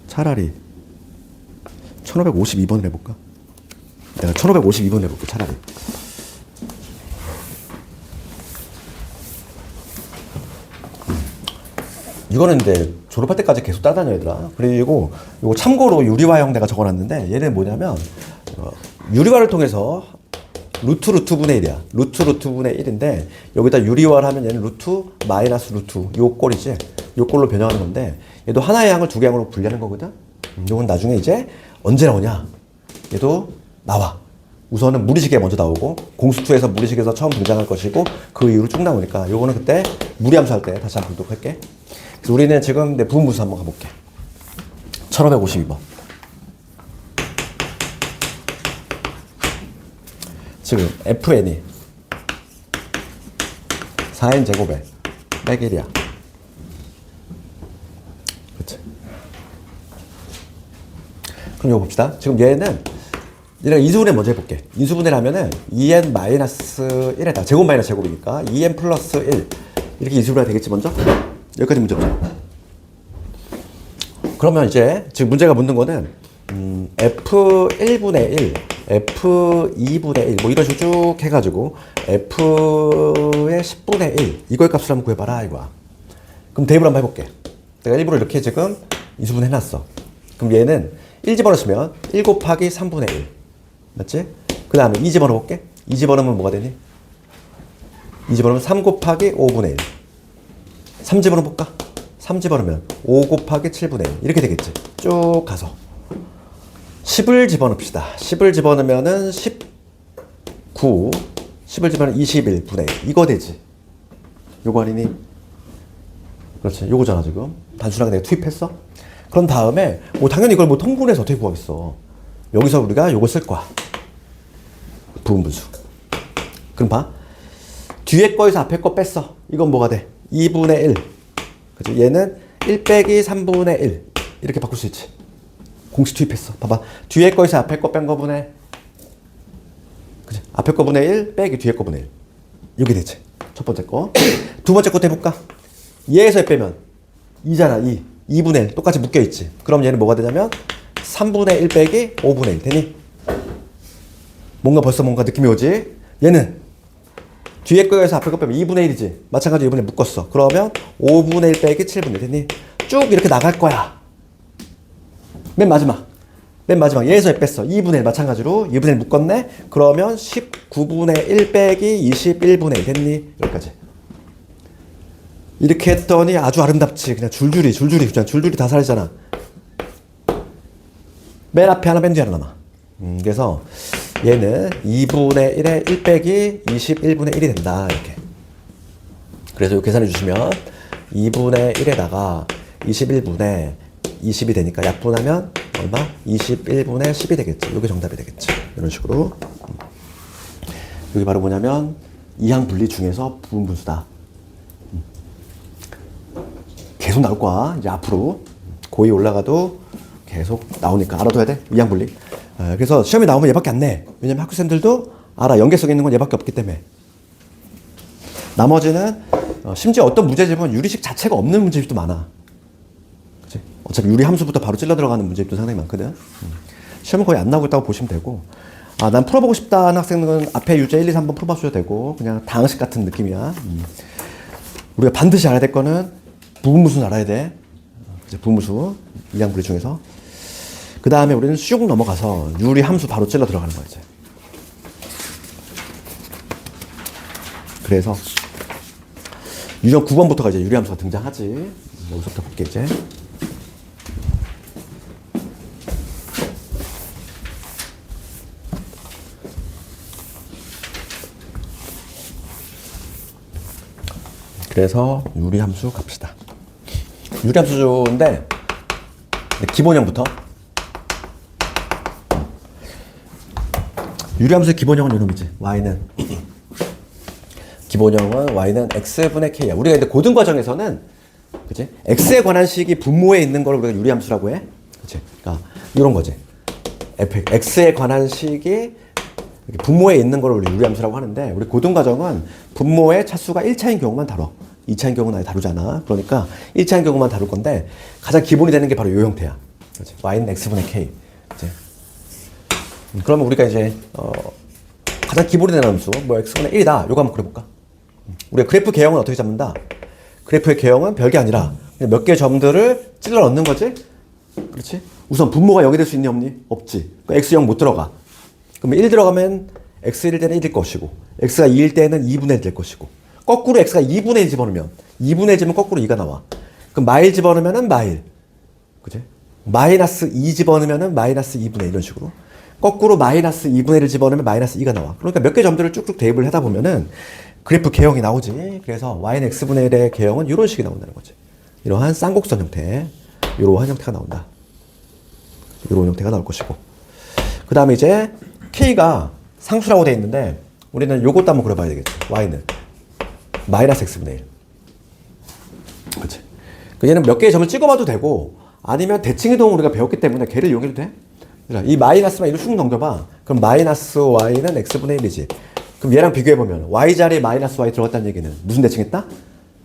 차라리 1552번을 해볼까? 내가 1552번 해볼게, 차라리. 이거는 이제 졸업할 때까지 계속 따다녀 얘들아. 그리고 이거 참고로 유리화형 내가 적어놨는데 얘는 뭐냐면 유리화를 통해서 루트분의 1이야. 루트분의 1인데 여기다 유리화를 하면 얘는 루트 마이너스 루트 요 꼴이지. 요 꼴로 변형하는 건데 얘도 하나의 항을 두 개 항으로 분리하는 거거든. 요건 나중에 이제 언제 나오냐? 얘도 나와. 우선은 무리식에 먼저 나오고 공수2에서 무리식에서 처음 등장할 것이고 그 이후로 쭉 나오니까 요거는 그때 무리함수 할 때 다시 한번 보도록 할게. 그래서 우리는 지금 내 부분분수 한번 가볼게. 1552번. 지금 FN이 4n 제곱에 빼기 1이야. 그치? 그럼 이거 봅시다. 지금 얘는 인수분해 먼저 해볼게. 인수분해를 하면은 2n 마이너스 1에다 제곱 마이너스 제곱이니까 2n 플러스 1 이렇게 인수분해가 되겠지 먼저? 여기까지 문제 없죠. 그러면 이제 지금 문제가 묻는 거는 F1분의 1, F2분의 1 뭐 이런 식으로 쭉 해가지고 F의 10분의 1 이거의 값을 한번 구해봐라 이거야. 그럼 대입을 한번 해볼게. 내가 일부러 이렇게 지금 인수분해 해놨어. 그럼 얘는 1 집어넣으면 1 곱하기 3분의 1 맞지? 그 다음에 2 집어넣어볼게. 2 집어넣으면 뭐가 되니? 2 집어넣으면 3 곱하기 5분의 1 3 집어넣어볼까? 3 집어넣으면 5 곱하기 7분의 1 이렇게 되겠지. 쭉 가서 10을 집어넣읍시다. 10을 집어넣으면은 19 10을 집어넣으면 21분의 1 이거 되지. 요거 아니니? 그렇지. 요거잖아 지금. 단순하게 내가 투입했어. 그런 다음에 뭐 당연히 이걸 뭐 통분해서 어떻게 구하겠어. 여기서 우리가 요거 쓸 거야. 부분분수. 그럼 봐. 뒤에 거에서 앞에 거 뺐어. 이건 뭐가 돼? 2분의 1. 그치? 얘는 1 빼기 3분의 1. 이렇게 바꿀 수 있지. 공식 투입했어. 봐봐. 뒤에 거에서 앞에 거 뺀 거분의 그치? 앞에 거분의 1 빼기 뒤에 거분의 1. 이게 되지. 첫 번째 거. 두 번째 것도 해볼까? 얘에서 빼면 2잖아. 2분의 1 똑같이 묶여있지. 그럼 얘는 뭐가 되냐면 3분의 1 빼기 5분의 1 되니? 벌써 뭔가 느낌이 오지? 얘는 뒤에 거에서 앞에 거 빼면 2분의 1이지. 마찬가지로 2분의 1 묶었어. 그러면 5분의 1 빼기 7분의 1 되니? 쭉 이렇게 나갈 거야. 맨 마지막 얘에서 뺐어. 2분의 1 마찬가지로 2분의 1 묶었네. 그러면 19분의 1 빼기 21분의 1 됐니? 여기까지. 이렇게 했더니 아주 아름답지. 그냥 줄줄이 다 살잖아. 맨 앞에 하나, 맨 뒤에 하나 남아. 그래서 얘는 2분의 1에 1 빼기 21분의 1이 된다. 이렇게. 그래서 이거 계산해 주시면 2분의 1에다가 21분의 20이 되니까 약분하면 얼마? 21분의 10이 되겠지. 이게 정답이 되겠지. 이런 식으로. 여기 바로 뭐냐면 이항 분리 중에서 부분분수다. 계속 나올 거야. 이제 앞으로 고2 올라가도 계속 나오니까 알아둬야 돼. 이항 분리. 그래서 시험이 나오면 얘밖에 안 내. 왜냐면 학교생들도 알아. 연계성 있는 건 얘밖에 없기 때문에. 나머지는 심지어 어떤 문제집은 유리식 자체가 없는 문제집도 많아. 그치? 어차피 유리 함수부터 바로 찔러 들어가는 문제집도 상당히 많거든. 시험은 거의 안 나오고 있다고 보시면 되고. 난 풀어보고 싶다는 학생은 앞에 유제 1, 2, 3번 풀어봐줘도 되고 그냥 당식 같은 느낌이야. 우리가 반드시 알아야 될 거는 부분무수는 알아야 돼. 부분무수 이항 분리 중에서. 그 다음에 우리는 쑥 넘어가서 유리 함수 바로 찔러 들어가는 거야 이제. 그래서 유형 9번부터가 이제 유리함수가 등장하지. 여기서부터 볼게 이제. 그래서 유리함수 갑시다. 유리함수인데 기본형부터. 유리함수의 기본형은 이놈이지. y는 기본형은 y는 x분의 k야. 우리가 근데 고등 과정에서는 그치? x에 관한 식이 분모에 있는 걸 우리가 유리함수라고 해. 그치? 그러니까 이런 거지. x에 관한 식이 분모에 있는 걸 우리 유리함수라고 하는데 우리 고등 과정은 분모의 차수가 1차인 경우만 다뤄. 2차인 경우는 아예 다루잖아. 그러니까 1차인 경우만 다룰 건데 가장 기본이 되는 게 바로 이 형태야. 그치? y는 x분의 k. 그치? 그러면 우리가 이제 가장 기본이 되는 함수 뭐 x분의 1이다. 요거 한번 그려볼까? 우리가 그래프 개형은 어떻게 잡는다? 그래프의 개형은 별게 아니라 몇 개의 점들을 찔러 넣는 거지? 그렇지? 우선 분모가 0이 될 수 있니 없니? 없지. x 0 못 들어가. 그럼 1 들어가면 x 1일 때는 1일 것이고 x가 2일 때는 2분의 1 될 것이고 거꾸로 x가 2분의 1 집어넣으면 2분의 1 집으면 거꾸로 2가 나와. 그럼 마일 집어넣으면은 마일. 그치? 마이너스 2 집어넣으면은 마이너스 2분의 1 이런 식으로. 거꾸로 마이너스 2분의 1을 집어넣으면 마이너스 2가 나와. 그러니까 몇 개 점들을 쭉쭉 대입을 하다 보면은 그래프 개형이 나오지. 그래서 y는 x분의 1의 개형은 이런 식이 나온다는 거지. 이러한 쌍곡선 형태, 이러한 형태가 나온다. 이런 형태가 나올 것이고. 그 다음에 이제 k가 상수라고 되어 있는데 우리는 요것도 한번 그려봐야 되겠지. y는 마이너스 x분의 1. 그렇지. 얘는 몇 개의 점을 찍어봐도 되고 아니면 대칭이동 우리가 배웠기 때문에 걔를 이용해도 돼. 이 마이너스만 이를 쑥 넘겨봐. 그럼 마이너스 y는 x분의 1이지. 그럼 얘랑 비교해보면 y 자리에 마이너스 y 들어갔다는 얘기는 무슨 대칭했다?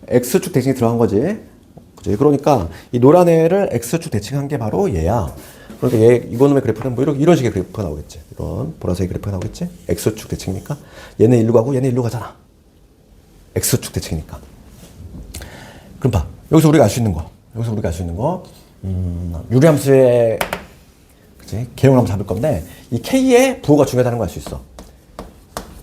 x축 대칭이 들어간 거지. 그치? 그러니까 이 노란 애를 x축 대칭한 게 바로 얘야. 그러니까 얘 이거놈의 그래프는 뭐 이런 식의 그래프가 나오겠지. 이런 보라색 그래프가 나오겠지. x축 대칭이니까 얘는 일로 가고 얘는 일로 가잖아. x축 대칭이니까. 그럼 봐. 여기서 우리가 알 수 있는 거. 유리함수의 그치? 개형을 한번 잡을 건데 이 k의 부호가 중요하다는 걸 알 수 있어.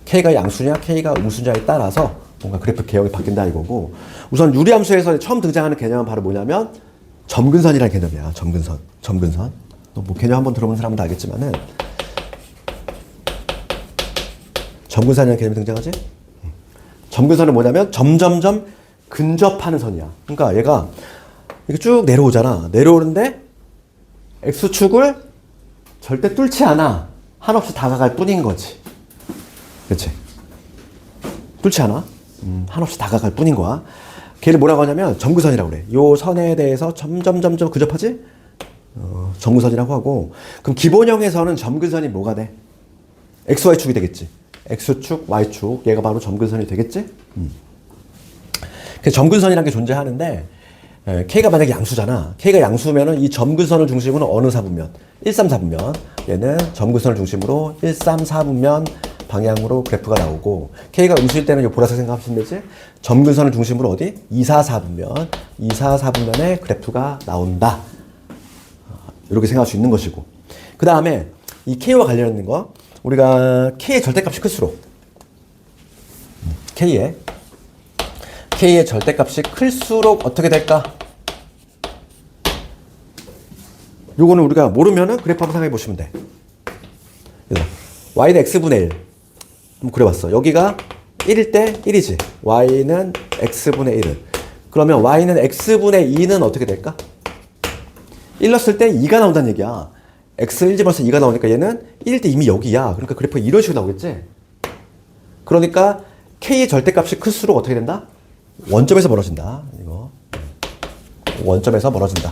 k가 양수냐 k가 음수냐에 따라서 뭔가 그래프 개형이 바뀐다 이거고. 우선 유리함수에서 처음 등장하는 개념은 바로 뭐냐면 점근선이라는 개념이야. 점근선. 너 뭐 개념 한번 들어본 사람은 다 알겠지만은 점근선이라는 개념이 등장하지? 점근선은 뭐냐면 점점점 근접하는 선이야. 그러니까 얘가 이렇게 쭉 내려오잖아. 내려오는데 x축을 절대 뚫지 않아. 한없이 다가갈 뿐인 거지. 그렇지? 뚫지 않아. 한없이 다가갈 뿐인 거야. 걔를 뭐라고 하냐면 점근선이라고 그래. 요 선에 대해서 점점점점 근접하지? 점근선이라고 하고. 그럼 기본형에서는 점근선이 뭐가 돼? xy축이 되겠지. x축, y축. 얘가 바로 점근선이 되겠지? 그래서 점근선이라는 게 존재하는데 k가 만약에 양수잖아. k가 양수면은 이 점근선을 중심으로 어느 사분면? 1, 3, 4분면. 얘는 점근선을 중심으로 1, 3, 4분면 방향으로 그래프가 나오고 k가 음수일 때는 이 보라색 생각하시면 되지? 점근선을 중심으로 어디? 2, 4, 4분면. 2, 4, 4분면의 그래프가 나온다. 이렇게 생각할 수 있는 것이고. 그 다음에 이 K와 관련된 거, 우리가 K의 절대값이 클수록, K의 절대값이 클수록 어떻게 될까? 요거는 우리가 모르면은 그래프 한번 생각해 보시면 돼. 그래서 y는 x분의 1. 한번 그려봤어. 여기가 1일 때 1이지. y는 x분의 1은. 그러면 y는 x분의 2는 어떻게 될까? 1 넣었을 때 2가 나온다는 얘기야. x 1 집어서 2가 나오니까 얘는 1일 때 이미 여기야. 그러니까 그래프가 이런 식으로 나오겠지? 그러니까 k의 절대값이 클수록 어떻게 된다? 원점에서 멀어진다. 이거. 원점에서 멀어진다.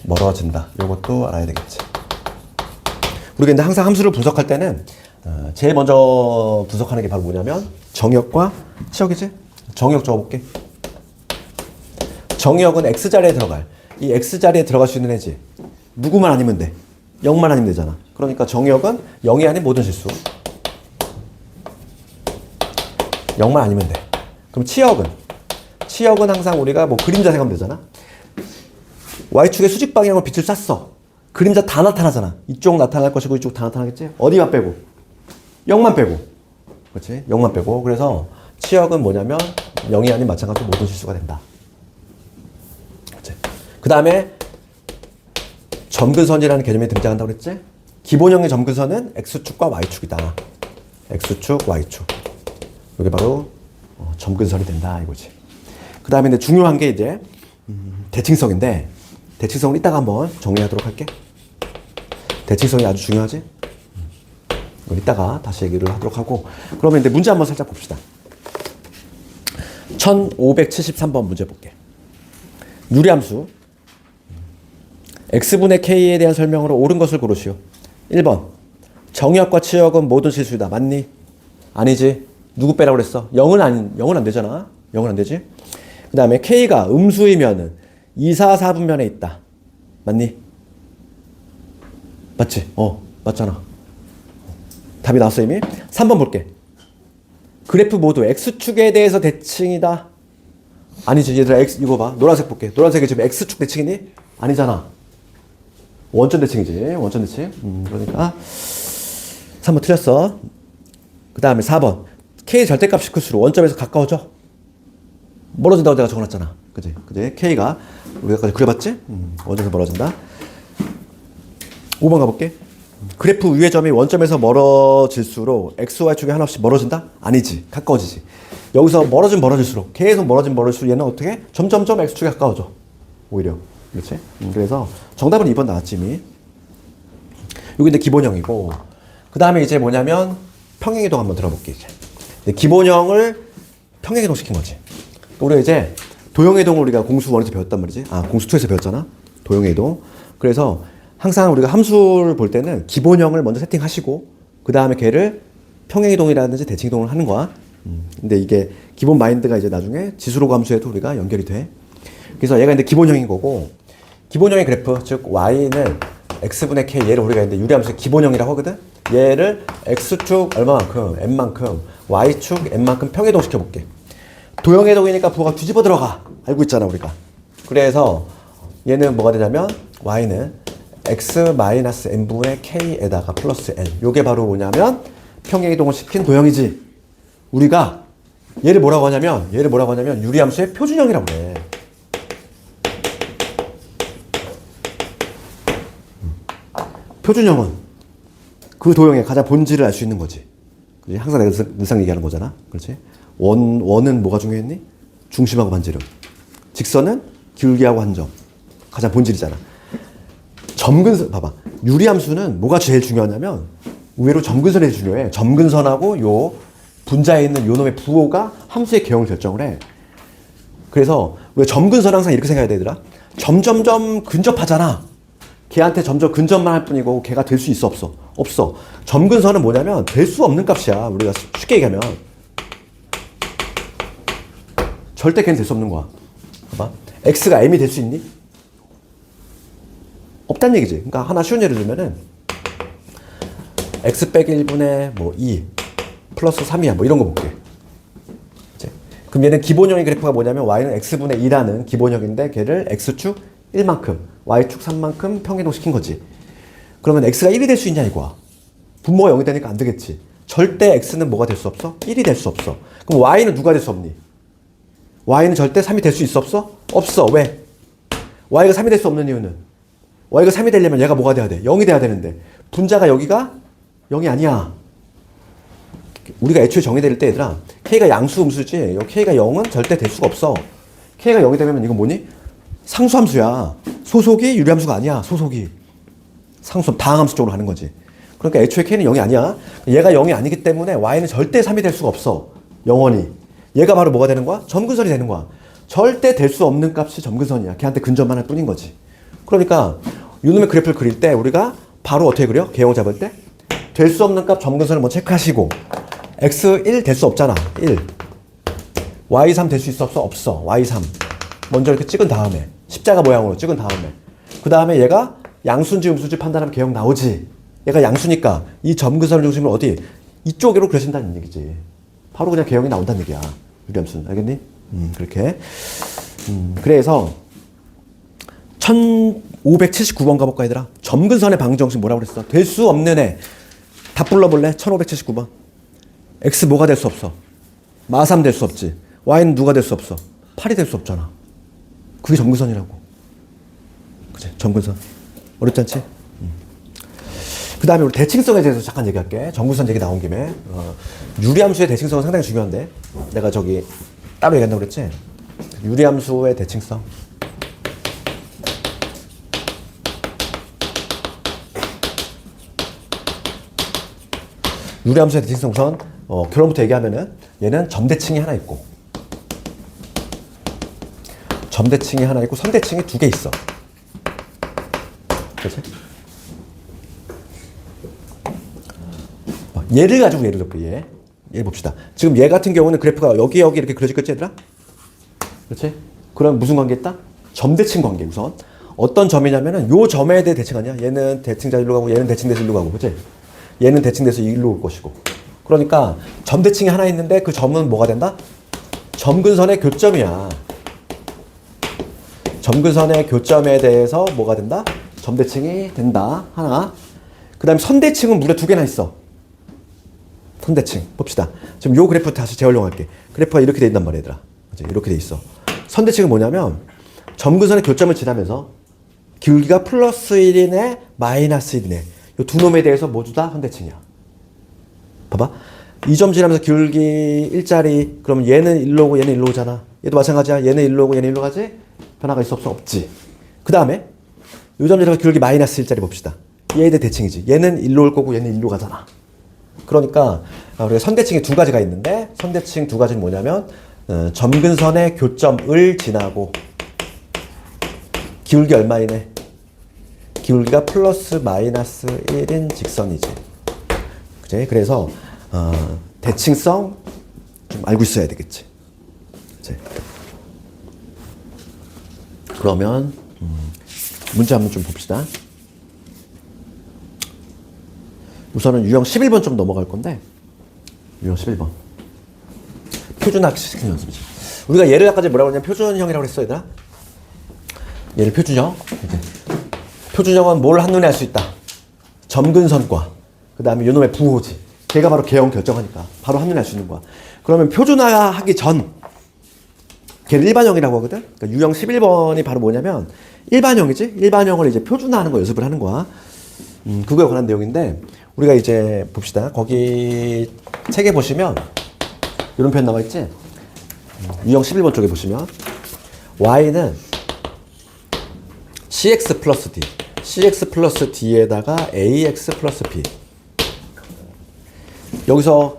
멀어진다. 이것도 알아야 되겠지. 우리가 근데 항상 함수를 분석할 때는 제일 먼저 분석하는 게 바로 뭐냐면 정의역과 치역이지? 정의역 적어볼게. 정의역은 x자리에 들어갈. 이 x자리에 들어갈 수 있는 애지. 누구만 아니면 돼. 0만 아니면 되잖아. 그러니까 정의역은 0이 아닌 모든 실수. 0만 아니면 돼. 그럼 치역은 항상 우리가 뭐 그림자 생각하면 되잖아. Y축의 수직 방향으로 빛을 쐈어. 그림자 다 나타나잖아. 이쪽 나타날 것이고 이쪽 다 나타나겠지? 어디만 빼고? 0만 빼고. 그렇지? 0만 빼고. 그래서 치역은 뭐냐면 0이 아닌 마찬가지로 모든 실수가 된다. 그렇지? 그 다음에 점근선이라는 개념이 등장한다고 그랬지? 기본형의 점근선은 X축과 Y축이다. X축, Y축. 이게 바로 점근선이 된다 이거지. 그 다음에 근데 중요한 게 이제 대칭성인데 대칭성은 이따가 한번 정리하도록 할게. 대칭성이 아주 중요하지? 이건 이따가 다시 얘기를 하도록 하고. 그러면 이제 문제 한번 살짝 봅시다. 1573번 문제 볼게. 유리함수 x분의 k에 대한 설명으로 옳은 것을 고르시오. 1번 정의역과 치역은 모든 실수이다. 맞니? 아니지. 누구 빼라고 그랬어? 0은 안 되잖아. 0은 안 되지. 그 다음에 k가 음수이면은 2, 4, 4분면에 있다. 맞니? 맞지? 맞잖아. 답이 나왔어 이미? 3번 볼게. 그래프 모두 x축에 대해서 대칭이다. 아니지. 얘들아 이거 봐. 노란색 볼게. 노란색이 지금 x축 대칭이니? 아니잖아. 원점 대칭이지. 원점 대칭. 그러니까 3번 틀렸어. 그 다음에 4번. K의 절대값이 클수록 원점에서 가까워져. 멀어진다고 내가 적어놨잖아. 그지? K가 우리가 까지 그려봤지? 원점에서 멀어진다. 5번 가볼게. 그래프 위의 점이 원점에서 멀어질수록 X, Y축이 하나씩 멀어진다? 아니지. 가까워지지. 여기서 멀어질수록 계속 멀어질수록 얘는 어떻게? 점점점 X축이 가까워져. 오히려. 그렇지? 그래서 정답은 2번 나왔지 이미. 여기 이제 기본형이고 그 다음에 이제 뭐냐면 평행이동 한번 들어볼게 이제. 기본형을 평행이동 시킨 거지. 우리가 이제 도형이동을 우리가 공수 1에서 배웠단 말이지. 공수 2에서 배웠잖아. 도형이동. 그래서 항상 우리가 함수를 볼 때는 기본형을 먼저 세팅하시고 그 다음에 걔를 평행이동이라든지 대칭이동을 하는 거야. 근데 이게 기본 마인드가 이제 나중에 지수로그 함수에도 우리가 연결이 돼. 그래서 얘가 이제 기본형인 거고 기본형의 그래프 즉 y는 x분의 k 얘를 우리가 이제 유리함수의 기본형이라고 하거든. 얘를 x축 얼마만큼 n만큼 y축 n만큼 평행이동 시켜볼게. 도형이동이니까 부호가 뒤집어 들어가. 알고 있잖아 우리가. 그래서 얘는 뭐가 되냐면 y는 x-n분의 k에다가 플러스 n. 요게 바로 뭐냐면 평행이동을 시킨 도형이지. 우리가 얘를 뭐라고 하냐면 유리함수의 표준형이라고 그래. 표준형은 그 도형의 가장 본질을 알 수 있는 거지. 그치? 항상 내가 늘상 얘기하는 거잖아. 그렇지? 원은 뭐가 중요했니? 중심하고 반지름. 직선은 기울기하고 한 점. 가장 본질이잖아. 점근선, 봐봐. 유리함수는 뭐가 제일 중요하냐면 의외로 점근선이 중요해. 점근선하고 요 분자에 있는 요 놈의 부호가 함수의 개형을 결정을 해. 그래서 우리가 점근선 항상 이렇게 생각해야 되더라. 점점점 근접하잖아. 걔한테 점점 근접만 할 뿐이고 걔가 될 수 있어 없어? 없어. 점근선은 뭐냐면 될 수 없는 값이야. 우리가 쉽게 얘기하면 절대 걔는 될 수 없는 거야. 봐봐. x가 m이 될 수 있니? 없다는 얘기지. 그러니까 하나 쉬운 예를 들면은 x 빼기 1분의 뭐 2 플러스 3이야. 뭐 이런 거 볼게. 그치? 그럼 얘는 기본형의 그래프가 뭐냐면 y는 x분의 2라는 기본형인데 걔를 x축 1만큼, y축 3만큼 평행이동 시킨 거지. 그러면 x가 1이 될 수 있냐 이거야. 분모가 0이 되니까 안 되겠지. 절대 x는 뭐가 될 수 없어? 1이 될 수 없어. 그럼 y는 누가 될 수 없니? y는 절대 3이 될 수 있어 없어? 없어. 왜? y가 3이 될 수 없는 이유는 y가 3이 되려면 얘가 뭐가 돼야 돼? 0이 돼야 되는데 분자가 여기가 0이 아니야. 우리가 애초에 정의될 때 얘들아 k가 양수 음수지 여기 k가 0은 절대 될 수가 없어. k가 0이 되면 이건 뭐니? 상수함수야. 소속이 유리함수가 아니야. 소속이 상수 다항함수 쪽으로 가는 거지. 그러니까 애초에 k는 0이 아니야. 얘가 0이 아니기 때문에 y는 절대 3이 될 수가 없어. 영원히. 얘가 바로 뭐가 되는 거야? 점근선이 되는 거야. 절대 될 수 없는 값이 점근선이야. 걔한테 근접만 할 뿐인 거지. 그러니까 이놈의 그래프를 그릴 때 우리가 바로 어떻게 그려? 개형 잡을 때 될 수 없는 값 점근선을 먼저 체크하시고 x1 될 수 없잖아. 1. y3 될 수 있어 없어? 없어. y3 먼저 이렇게 찍은 다음에 십자가 모양으로 찍은 다음에 그 다음에 얘가 양수인지 음수인지 판단하면 개형 나오지. 얘가 양수니까 이 점근선을 중심으로 어디? 이쪽으로 그려진다는 얘기지. 바로 그냥 개형이 나온다는 얘기야. 유리함수는. 알겠니? 그렇게. 그래서 1579번 가볼까 얘들아? 점근선의 방정식 뭐라고 그랬어? 될 수 없는 애. 다 불러볼래? 1579번. x 뭐가 될 수 없어? 마3 될 수 없지. y는 누가 될 수 없어? 8이 될 수 없잖아. 그게 점근선이라고. 그치? 점근선. 어렵지 않지? 그 다음에 우리 대칭성에 대해서 잠깐 얘기할게. 점근선 얘기 나온 김에. 유리함수의 대칭성은 상당히 중요한데. 내가 저기 따로 얘기한다고 그랬지? 유리함수의 대칭성. 유리함수의 대칭성 우선 결론부터 얘기하면은 얘는 점대칭이 하나 있고 점대칭이 하나 있고 선대칭이 두 개 있어. 그렇지? 얘를 가지고 예를 들고 얘 봅시다. 지금 얘 같은 경우는 그래프가 여기 이렇게 그려졌겠지 얘들아? 그렇지? 그럼 무슨 관계 있다? 점대칭 관계 우선. 어떤 점이냐면은 요 점에 대해 대칭 아니야? 얘는 대칭자 일로 가고 얘는 대칭돼서 일로 가고 그렇지? 얘는 대칭돼서 일로 올 것이고. 그러니까 점대칭이 하나 있는데 그 점은 뭐가 된다? 점근선의 교점이야. 점근선의 교점에 대해서 뭐가 된다? 점대칭이 된다. 하나. 그 다음에 선대칭은 무려 두 개나 있어. 선대칭. 봅시다. 지금 요 그래프 다시 재활용할게. 그래프가 이렇게 돼 있단 말이야, 얘들아. 이렇게 돼 있어. 선대칭은 뭐냐면 점근선의 교점을 지나면서 기울기가 플러스 1이네, 마이너스 1이네. 이 두 놈에 대해서 모두 다 선대칭이야. 봐봐. 이 점 지나면서 기울기 1짜리. 그럼 얘는 1로 오고 얘는 1로 오잖아. 얘도 마찬가지야. 얘는 1로 오고 얘는 1로 가지? 변화가 있어 없어? 없지. 그 다음에 이 점 지나면서 기울기 마이너스 1짜리 봅시다. 얘에 대해 대칭이지. 얘는 1로 올 거고 얘는 1로 가잖아. 그러니까 우리가 선대칭이 두 가지가 있는데 선대칭 두 가지는 뭐냐면 점근선의 교점을 지나고 기울기 얼마이네? 기울기가 플러스 마이너스 1인 직선이지. 그치? 그래서 대칭성 좀 알고 있어야 되겠지. 그치? 그러면 문제 한번 좀 봅시다. 우선은 유형 11번 좀 넘어갈 건데 유형 11번 표준학 시키는 연습이지. 우리가 얘를 아까 뭐라고 했냐면 표준형이라고 그랬어 얘들아. 얘를 표준형. 표준형은 뭘 한눈에 알 수 있다. 점근선과 그 다음에 요놈의 부호지. 걔가 바로 개형 결정하니까 바로 한눈에 알 수 있는 거야. 그러면 표준화하기 전 걔를 일반형이라고 하거든. 그러니까 유형 11번이 바로 뭐냐면 일반형이지. 일반형을 이제 표준화하는 거 연습을 하는 거야. 그거에 관한 내용인데 우리가 이제 봅시다. 거기 책에 보시면 이런 표현 나와 있지. 유형 11번 쪽에 보시면 y는 cx 플러스 d, cx 플러스 d에다가 ax 플러스 b. 여기서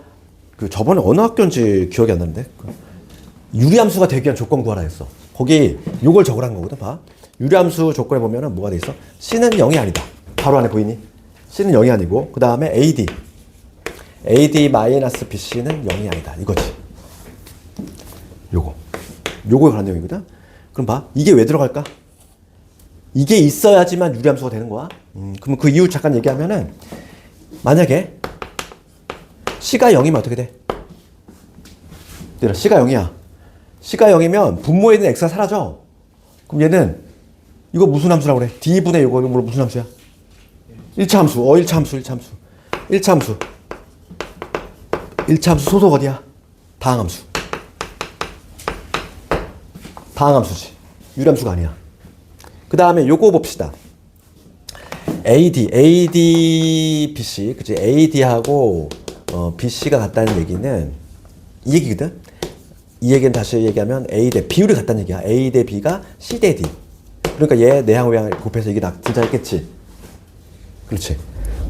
그 저번에 어느 학교인지 기억이 안 나는데 유리함수가 되기 위한 조건 구하라 했어. 거기 요걸 적으라는 거거든. 봐. 유리함수 조건에 보면은 뭐가 돼 있어? c는 0이 아니다. 바로 안에 보이니? c는 0이 아니고 그 다음에 ad 마이너스 bc는 0이 아니다. 이거지. 요거에 관한 내용이거든. 그럼 봐. 이게 왜 들어갈까? 이게 있어야지만 유리함수가 되는 거야. 그럼 그 이유 잠깐 얘기하면은 만약에 c가 0이면 어떻게 돼? c가 0이야. c가 0이면 분모에 있는 x가 사라져. 그럼 얘는 이거 무슨 함수라고 그래? D분의 이거 무슨 함수야? 1차 함수. 1차 함수. 1차 함수. 1차 함수 소속 어디야? 다항함수. 다항함수지. 유리함수가 아니야. 그 다음에 요거 봅시다. AD, BC. 그치? AD하고 BC가 같다는 얘기는 이 얘기거든? 이 얘기는 다시 얘기하면 A 대 비율이 같다는 얘기야. A 대 B가 C 대 D. 그러니까 얘 내항 외항 곱해서 이게 진짜 있겠지. 그렇지.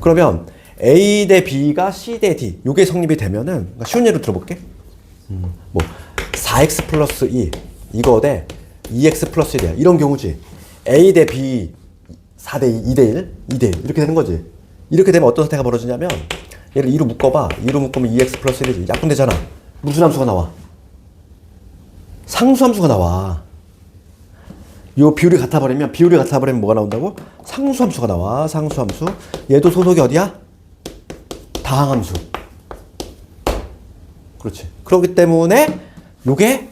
그러면 A 대 B가 C 대 D. 요게 성립이 되면은 그러니까 쉬운 예로 들어볼게. 뭐 4x 플러스 2 이거 대 2x 플러스 1이야. 이런 경우지. A 대 B 4대 2, 2대 1, 2대 1 이렇게 되는 거지. 이렇게 되면 어떤 사태가 벌어지냐면 얘를 2로 묶어봐. 2로 묶으면 2x 플러스 1이지. 약분되잖아. 무슨 함수가 나와? 상수함수가 나와. 요 비율이 같아버리면 뭐가 나온다고? 상수함수가 나와. 상수함수. 얘도 소속이 어디야? 다항함수. 그렇지. 그렇기 때문에 요게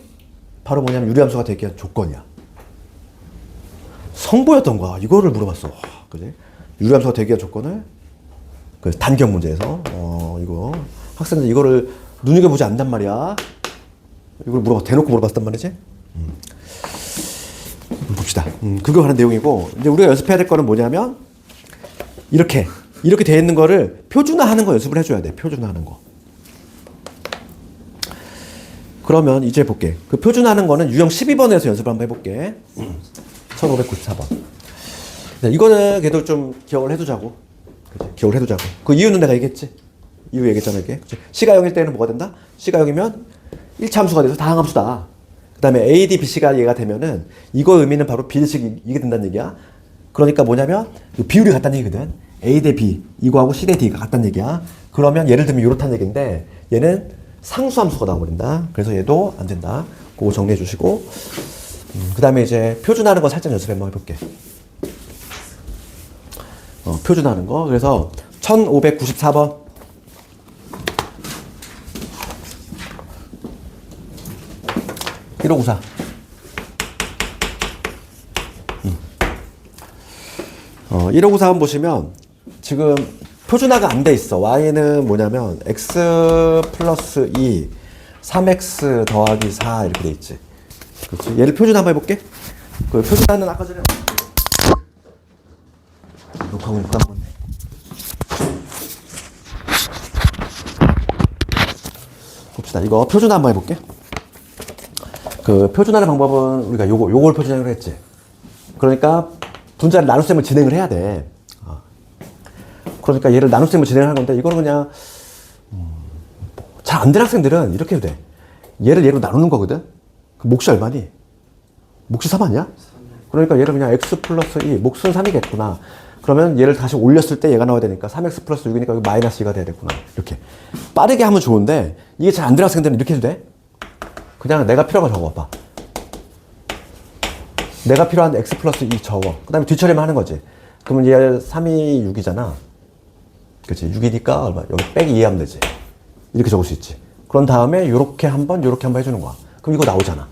바로 뭐냐면 유리함수가 되기 위한 조건이야. 성보였던 거야. 이거를 물어봤어. 그지? 유리함수가 되기 위한 조건을 그 단경 문제에서 이거 학생들 이거를 눈여겨보지 않단 말이야. 이걸 대놓고 물어봤단 말이지. 봅시다. 그거 하는 내용이고 이제 우리가 연습해야 될 거는 뭐냐면 이렇게 돼 있는 거를 표준화하는 거 연습을 해줘야 돼. 표준화하는 거. 그러면 이제 볼게. 그 표준화하는 거는 유형 12번에서 연습을 한번 해볼게. 1594번. 네, 이거는 그래도 좀 기억을 해두자고. 그치? 기억을 해두자고. 그 이유는 내가 얘기했지. 이유 얘기했잖아, 이게. 그치? C가 0일 때는 뭐가 된다? C가 0이면 1차 함수가 돼서 다항함수다. 그 다음에 AD, BC가 얘가 되면은 이거 의미는 바로 비례식이 이게 된다는 얘기야. 그러니까 뭐냐면 비율이 같다는 얘기거든. A 대 B 이거하고 C 대 D가 같다는 얘기야. 그러면 예를 들면 이렇다는 얘기인데 얘는 상수함수가 나와버린다. 그래서 얘도 안 된다. 그거 정리해 주시고 그 다음에 이제 표준화하는 거 살짝 연습 한번 해볼게. 표준화하는 거. 그래서 1594번 1594 1594번 보시면 지금 표준화가 안 돼 있어. y는 뭐냐면 x 플러스 2 3x 더하기 4 이렇게 돼 있지. 그렇지? 얘를 표준화 한번 해볼게. 그 표준화는 아까 전에 녹화하고 있는 거 까먹었네. 봅시다. 이거 표준화 한번 해볼게. 그 표준화하는 방법은 우리가 요걸 표준화를 했지. 그러니까 분자를 나눗셈을 진행을 해야 돼. 그러니까 얘를 나눗셈을 진행하는 건데 이거는 그냥 잘 안 되는 학생들은 이렇게 해도 돼. 얘를 얘로 나누는 거거든. 그 몫이 얼마니? 몫이 3 아니야? 그러니까 얘를 그냥 x 플러스 2 몫은 3이겠구나. 그러면 얘를 다시 올렸을 때 얘가 나와야 되니까 3x 플러스 6이니까 여기 마이너스 2가 돼야 되구나. 이렇게 빠르게 하면 좋은데 이게 잘 안 되는 학생들은 이렇게 해도 돼. 그냥 내가 필요한 거 적어봐. 내가 필요한 x 플러스 2 적어. 그 다음에 뒤처리만 하는 거지. 그러면 얘 3이 6이잖아. 그치? 6이니까 얼마? 여기 빼기 2 하면 되지. 이렇게 적을 수 있지. 그런 다음에 요렇게 한번 해주는 거야. 그럼 이거 나오잖아.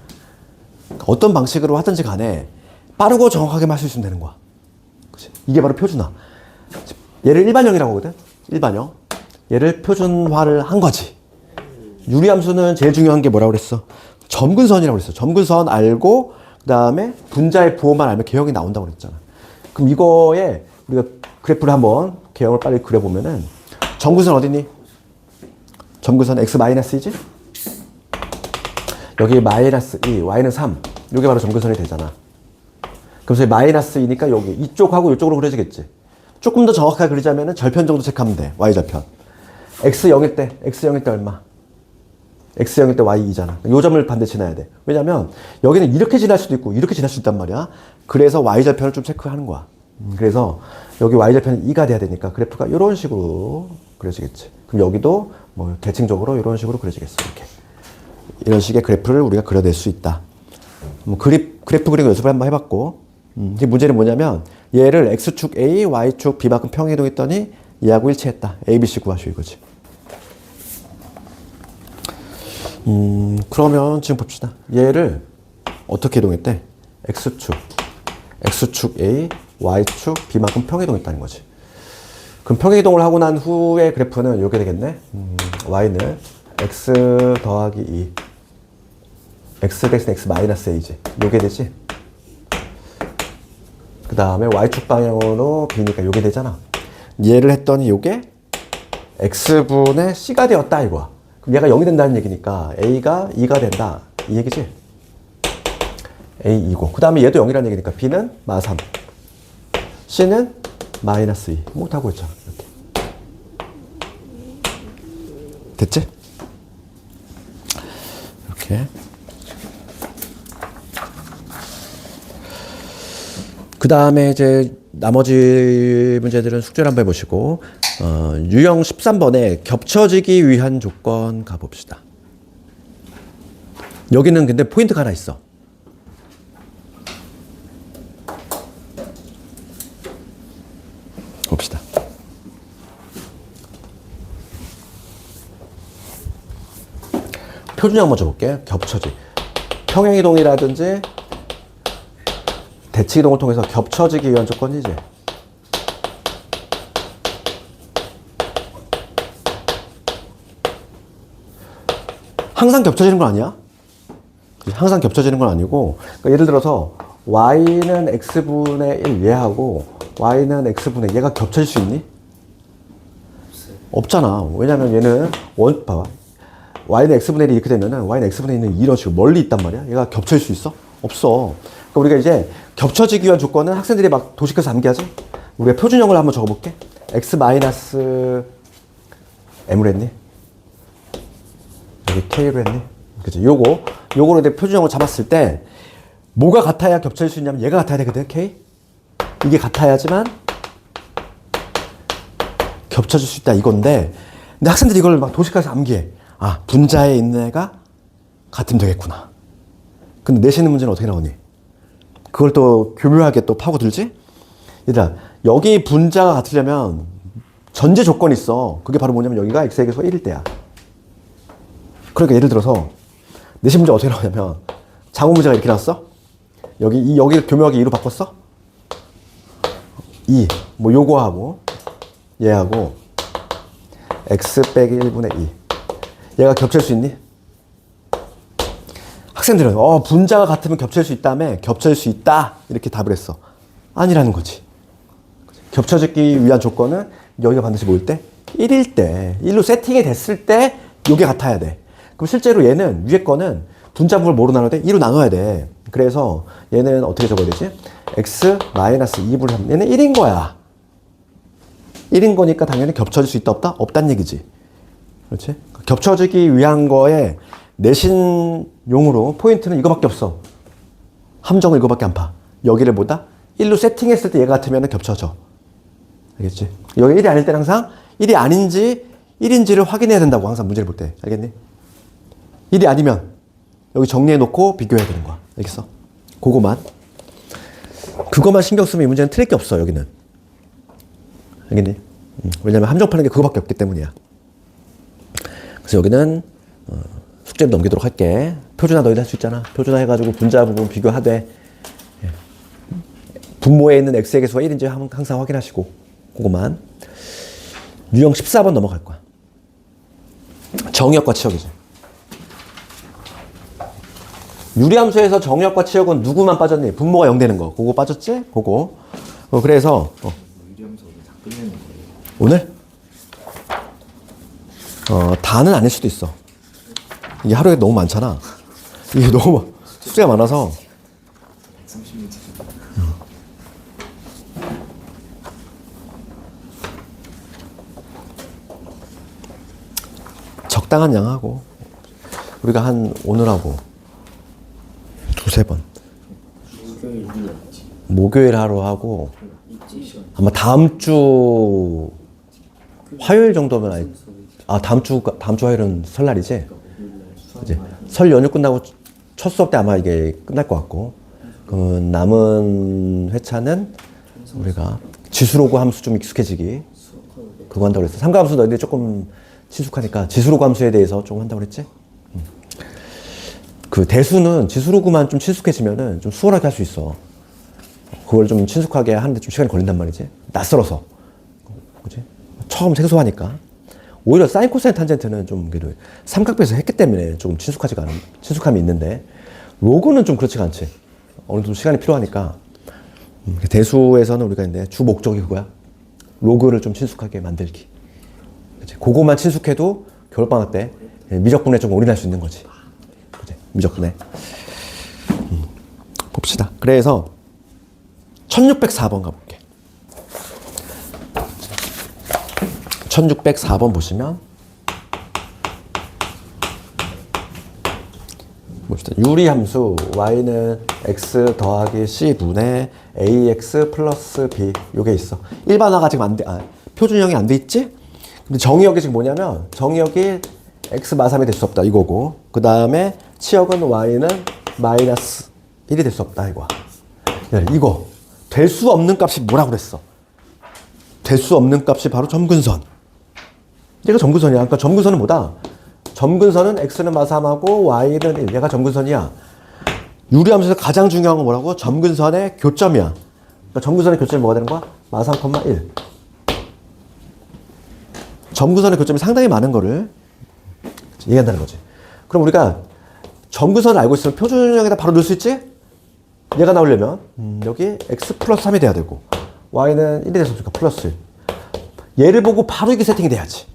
어떤 방식으로 하든지 간에 빠르고 정확하게 할 수 있으면 되는 거야. 그치? 이게 바로 표준화. 얘를 일반형이라고 하거든? 일반형. 얘를 표준화를 한 거지. 유리함수는 제일 중요한 게 뭐라고 그랬어? 점근선이라고 그랬어. 점근선 알고 그 다음에 분자의 부호만 알면 개형이 나온다고 그랬잖아. 그럼 이거에 우리가 그래프를 한번 개형을 빨리 그려보면은 점근선 어디니? 점근선 x-2지? 여기 마이너스 2, y는 3. 이게 바로 점근선이 되잖아. 그래서 마이너스 2니까 여기 이쪽하고 이쪽으로 그려지겠지. 조금 더 정확하게 그리자면은 절편 정도 체크하면 돼. y절편. x 0일 때 얼마? x 0일 때 y 2잖아. 요 점을 반드시 지나야 돼. 왜냐면 여기는 이렇게 지날 수도 있고 이렇게 지날 수 있단 말이야. 그래서 y절편을 좀 체크하는 거야. 그래서 여기 y절편이 2가 돼야 되니까 그래프가 이런 식으로 그려지겠지. 그럼 여기도 뭐 대칭적으로 이런 식으로 그려지겠어. 이런 식의 그래프를 우리가 그려낼 수 있다. 뭐 그래프 그리고 연습을 한번 해봤고, 이 문제는 뭐냐면 얘를 x축 a, y축 b만큼 평이동했더니 얘하고 일치했다. a, b, c 구하시오 이거지. 그러면 지금 봅시다. 얘를 어떻게 이동했대? x축 x축 A, y축 B만큼 평행이동이 있다는 거지. 그럼 평행이동을 하고 난 후에 그래프는 이렇게 되겠네. y는 x 더하기 2 x 대신 x 마이너스 a지. 요게 되지. 그 다음에 y축 방향으로 b니까 요게 되잖아. 얘를 했더니 요게 x분의 c가 되었다 이거야. 그럼 얘가 0이 된다는 얘기니까 a가 2가 된다 이 얘기지. a 2고 그 다음에 얘도 0이라는 얘기니까 b는 마3 c는 마이너스 2 못하고 있잖아. 이렇게 됐지? 이렇게 그 다음에 이제 나머지 문제들은 숙제를 한번 해보시고 유형 13번에 겹쳐지기 위한 조건 가봅시다. 여기는 근데 포인트가 하나 있어. 봅시다. 표준형 한번 줘볼게요. 겹쳐지. 평행이동이라든지 대칭이동을 통해서 겹쳐지기 위한 조건이지. 항상 겹쳐지는 건 아니야. 항상 겹쳐지는 건 아니고 그러니까 예를 들어서 y는 x분의 1 얘하고 y는 x분의 얘가 겹쳐질 수 있니? 없잖아. 왜냐면 얘는 봐봐. y는 x분의 1이 이렇게 되면은 y는 x분의 1은 이런 식으로 멀리 있단 말이야. 얘가 겹쳐질 수 있어? 없어. 그러니까 우리가 이제 겹쳐지기 위한 조건은 학생들이 막 도식해서 암기하지? 우리가 표준형을 한번 적어볼게. x 마이너스 m을 했니? 여기 k를 했니? 그치? 요거로 이제 표준형을 잡았을 때 뭐가 같아야 겹쳐질 수 있냐면 얘가 같아야 되거든, k? 이게 같아야지만 겹쳐질 수 있다 이건데 근데 학생들이 이걸 막 도식해서 암기해. 아, 분자에 있는 애가 같으면 되겠구나. 근데 내시는 문제는 어떻게 나오니? 그걸 또 교묘하게 또 파고들지? 얘들아, 여기 분자가 같으려면 전제 조건이 있어. 그게 바로 뭐냐면 여기가 x에게 소 1일 때야. 그러니까 예를 들어서 내신 문제 어떻게 나오냐면 장호 문제가 이렇게 나왔어? 여기를 교묘하게 2로 바꿨어? 2. 뭐 요거하고 얘하고 x 빼기 1분의 2. 얘가 겹칠 수 있니? 학생들은 분자가 같으면 겹칠 수 있다며 겹칠 수 있다 이렇게 답을 했어. 아니라는 거지. 겹쳐지기 위한 조건은 여기가 반드시 뭐일 때? 1일 때 1로 세팅이 됐을 때 이게 같아야 돼. 그럼 실제로 얘는 위에 거는 분자분을 뭐로 나눠야 돼? 2로 나눠야 돼. 그래서 얘는 어떻게 적어야 되지? x 마이너스 2분의 3 얘는 1인 거야. 1인 거니까 당연히 겹쳐질 수 있다 없다? 없다는 얘기지. 그렇지? 겹쳐지기 위한 거에 내신용으로 포인트는 이거밖에 없어. 함정을 이거밖에 안 파. 여기를 뭐다? 1로 세팅했을 때 얘가 같으면 겹쳐져. 알겠지? 여기 1이 아닐 때는 항상 1이 아닌지 1인지를 확인해야 된다고 항상 문제를 볼 때. 알겠니? 1이 아니면 여기 정리해놓고 비교해야 되는 거야. 알겠어? 그거만 신경 쓰면 이 문제는 틀릴 게 없어. 여기는. 알겠니? 왜냐면 함정 파는 게 그거밖에 없기 때문이야. 그래서 여기는 숙제를 넘기도록 할게. 표준화 너희도 할 수 있잖아. 표준화 해가지고 분자 부분 비교하되 분모에 있는 x의 개수가 1인지 항상 확인하시고 그거만. 유형 14번 넘어갈 거야. 정의역과 치역이지. 유리함수에서 정의역과 치역은 누구만 빠졌니? 분모가 0 되는 거. 그거 빠졌지? 그거. 그래서 유리함수 오늘 다 끝내는 거예요. 오늘? 다는 아닐 수도 있어. 이게 하루에 너무 많잖아. 이게 너무 숙제가 많아서. 130m. 적당한 양 하고. 우리가 오늘 하고. 두세 번. 목요일 하루 하고. 아마 다음 주 화요일 정도면 다음 주 화요일은 설날이지. 이제 설 연휴 끝나고 첫 수업 때 아마 이게 끝날 것 같고. 그러면 남은 회차는 우리가 지수로그 함수 좀 익숙해지기 그거 한다고 그랬어. 삼가함수 너희들이 조금 친숙하니까 지수로그 함수에 대해서 좀 한다고 그랬지. 그 대수는 지수로그만 좀 친숙해지면은 좀 수월하게 할 수 있어. 그걸 좀 친숙하게 하는데 좀 시간이 걸린단 말이지. 낯설어서. 그지? 처음 생소하니까. 오히려 사인 코사인 탄젠트는 좀 그래도 삼각배에서 했기 때문에 조금 친숙함이 있는데 로그는 좀 그렇지가 않지. 어느 정도 시간이 필요하니까. 대수에서는 우리가 이제 주 목적이 그거야. 로그를 좀 친숙하게 만들기. 그치? 그거만 친숙해도 겨울방학 때 미적분에 좀 올인할 수 있는 거지. 그치? 미적분에. 봅시다. 그래서 1604번 가볼게. 1604번 보시면 봅시다. 유리함수 y는 x 더하기 c분의 ax 플러스 b 요게 있어. 일반화가 지금 안 돼. 표준형이 안 돼 있지? 근데 정의역이 지금 뭐냐면 정의역이 x 마삼이 될 수 없다 이거고 그 다음에 치역은 y는 마이너스 1이 될 수 없다 이거야. 이거 될 수 없는 값이 뭐라고 그랬어? 될 수 없는 값이 바로 점근선. 얘가 점근선이야. 그러니까 점근선은 뭐다? 점근선은 x는 마삼하고 y는 1. 얘가 점근선이야. 유리함수에서 가장 중요한 건 뭐라고? 점근선의 교점이야. 그러니까 점근선의 교점이 뭐가 되는 거야? 마삼, 1. 점근선의 교점이 상당히 많은 거를 얘기한다는 거지. 그럼 우리가 점근선을 알고 있으면 표준형에다 바로 넣을 수 있지? 얘가 나오려면 여기 x 플러스 3이 돼야 되고 y는 1이 돼서 플러스 1. 얘를 보고 바로 이게 세팅이 돼야지.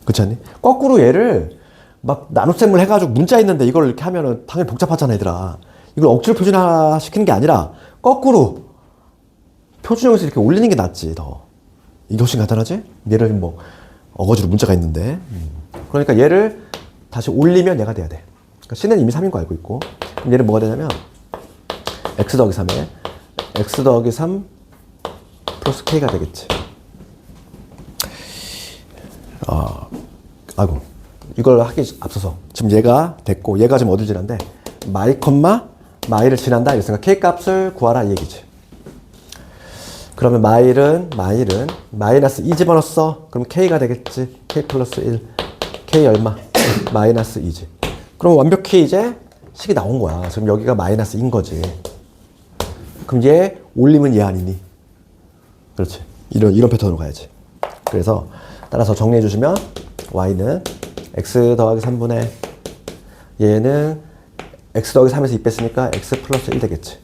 그렇지 않니? 거꾸로 얘를 막 나눗셈을 해가지고 문자 있는데 이걸 이렇게 하면은 당연히 복잡하잖아 얘들아. 이걸 억지로 표준화 시키는 게 아니라 거꾸로 표준형에서 이렇게 올리는 게 낫지 더. 이게 훨씬 간단하지? 얘를 뭐 어거지로 문자가 있는데 그러니까 얘를 다시 올리면 얘가 돼야 돼. 그러니까 c는 이미 3인 거 알고 있고 그럼 얘를 뭐가 되냐면 x 더하기 3에 x 더하기 3 플러스 k가 되겠지. 아이고 이걸 하기 앞서서 지금 얘가 됐고 얘가 지금 어딜 지난데 마이 컴마 마이를 지난다 이랬으니까 k 값을 구하라 이 얘기지. 그러면 마일은 마이너스 2 집어넣었어. 그럼 k가 되겠지. k 플러스 1 k 얼마? 마이너스 2지. 그럼 완벽히 이제 식이 나온 거야. 지금 여기가 마이너스 2인 거지. 그럼 얘 올리면 얘 아니니? 그렇지. 이런 패턴으로 가야지. 그래서 따라서 정리해 주시면 y는 x 더하기 3분의 얘는 x 더하기 3에서 2 뺐으니까 x 플러스 1 되겠지.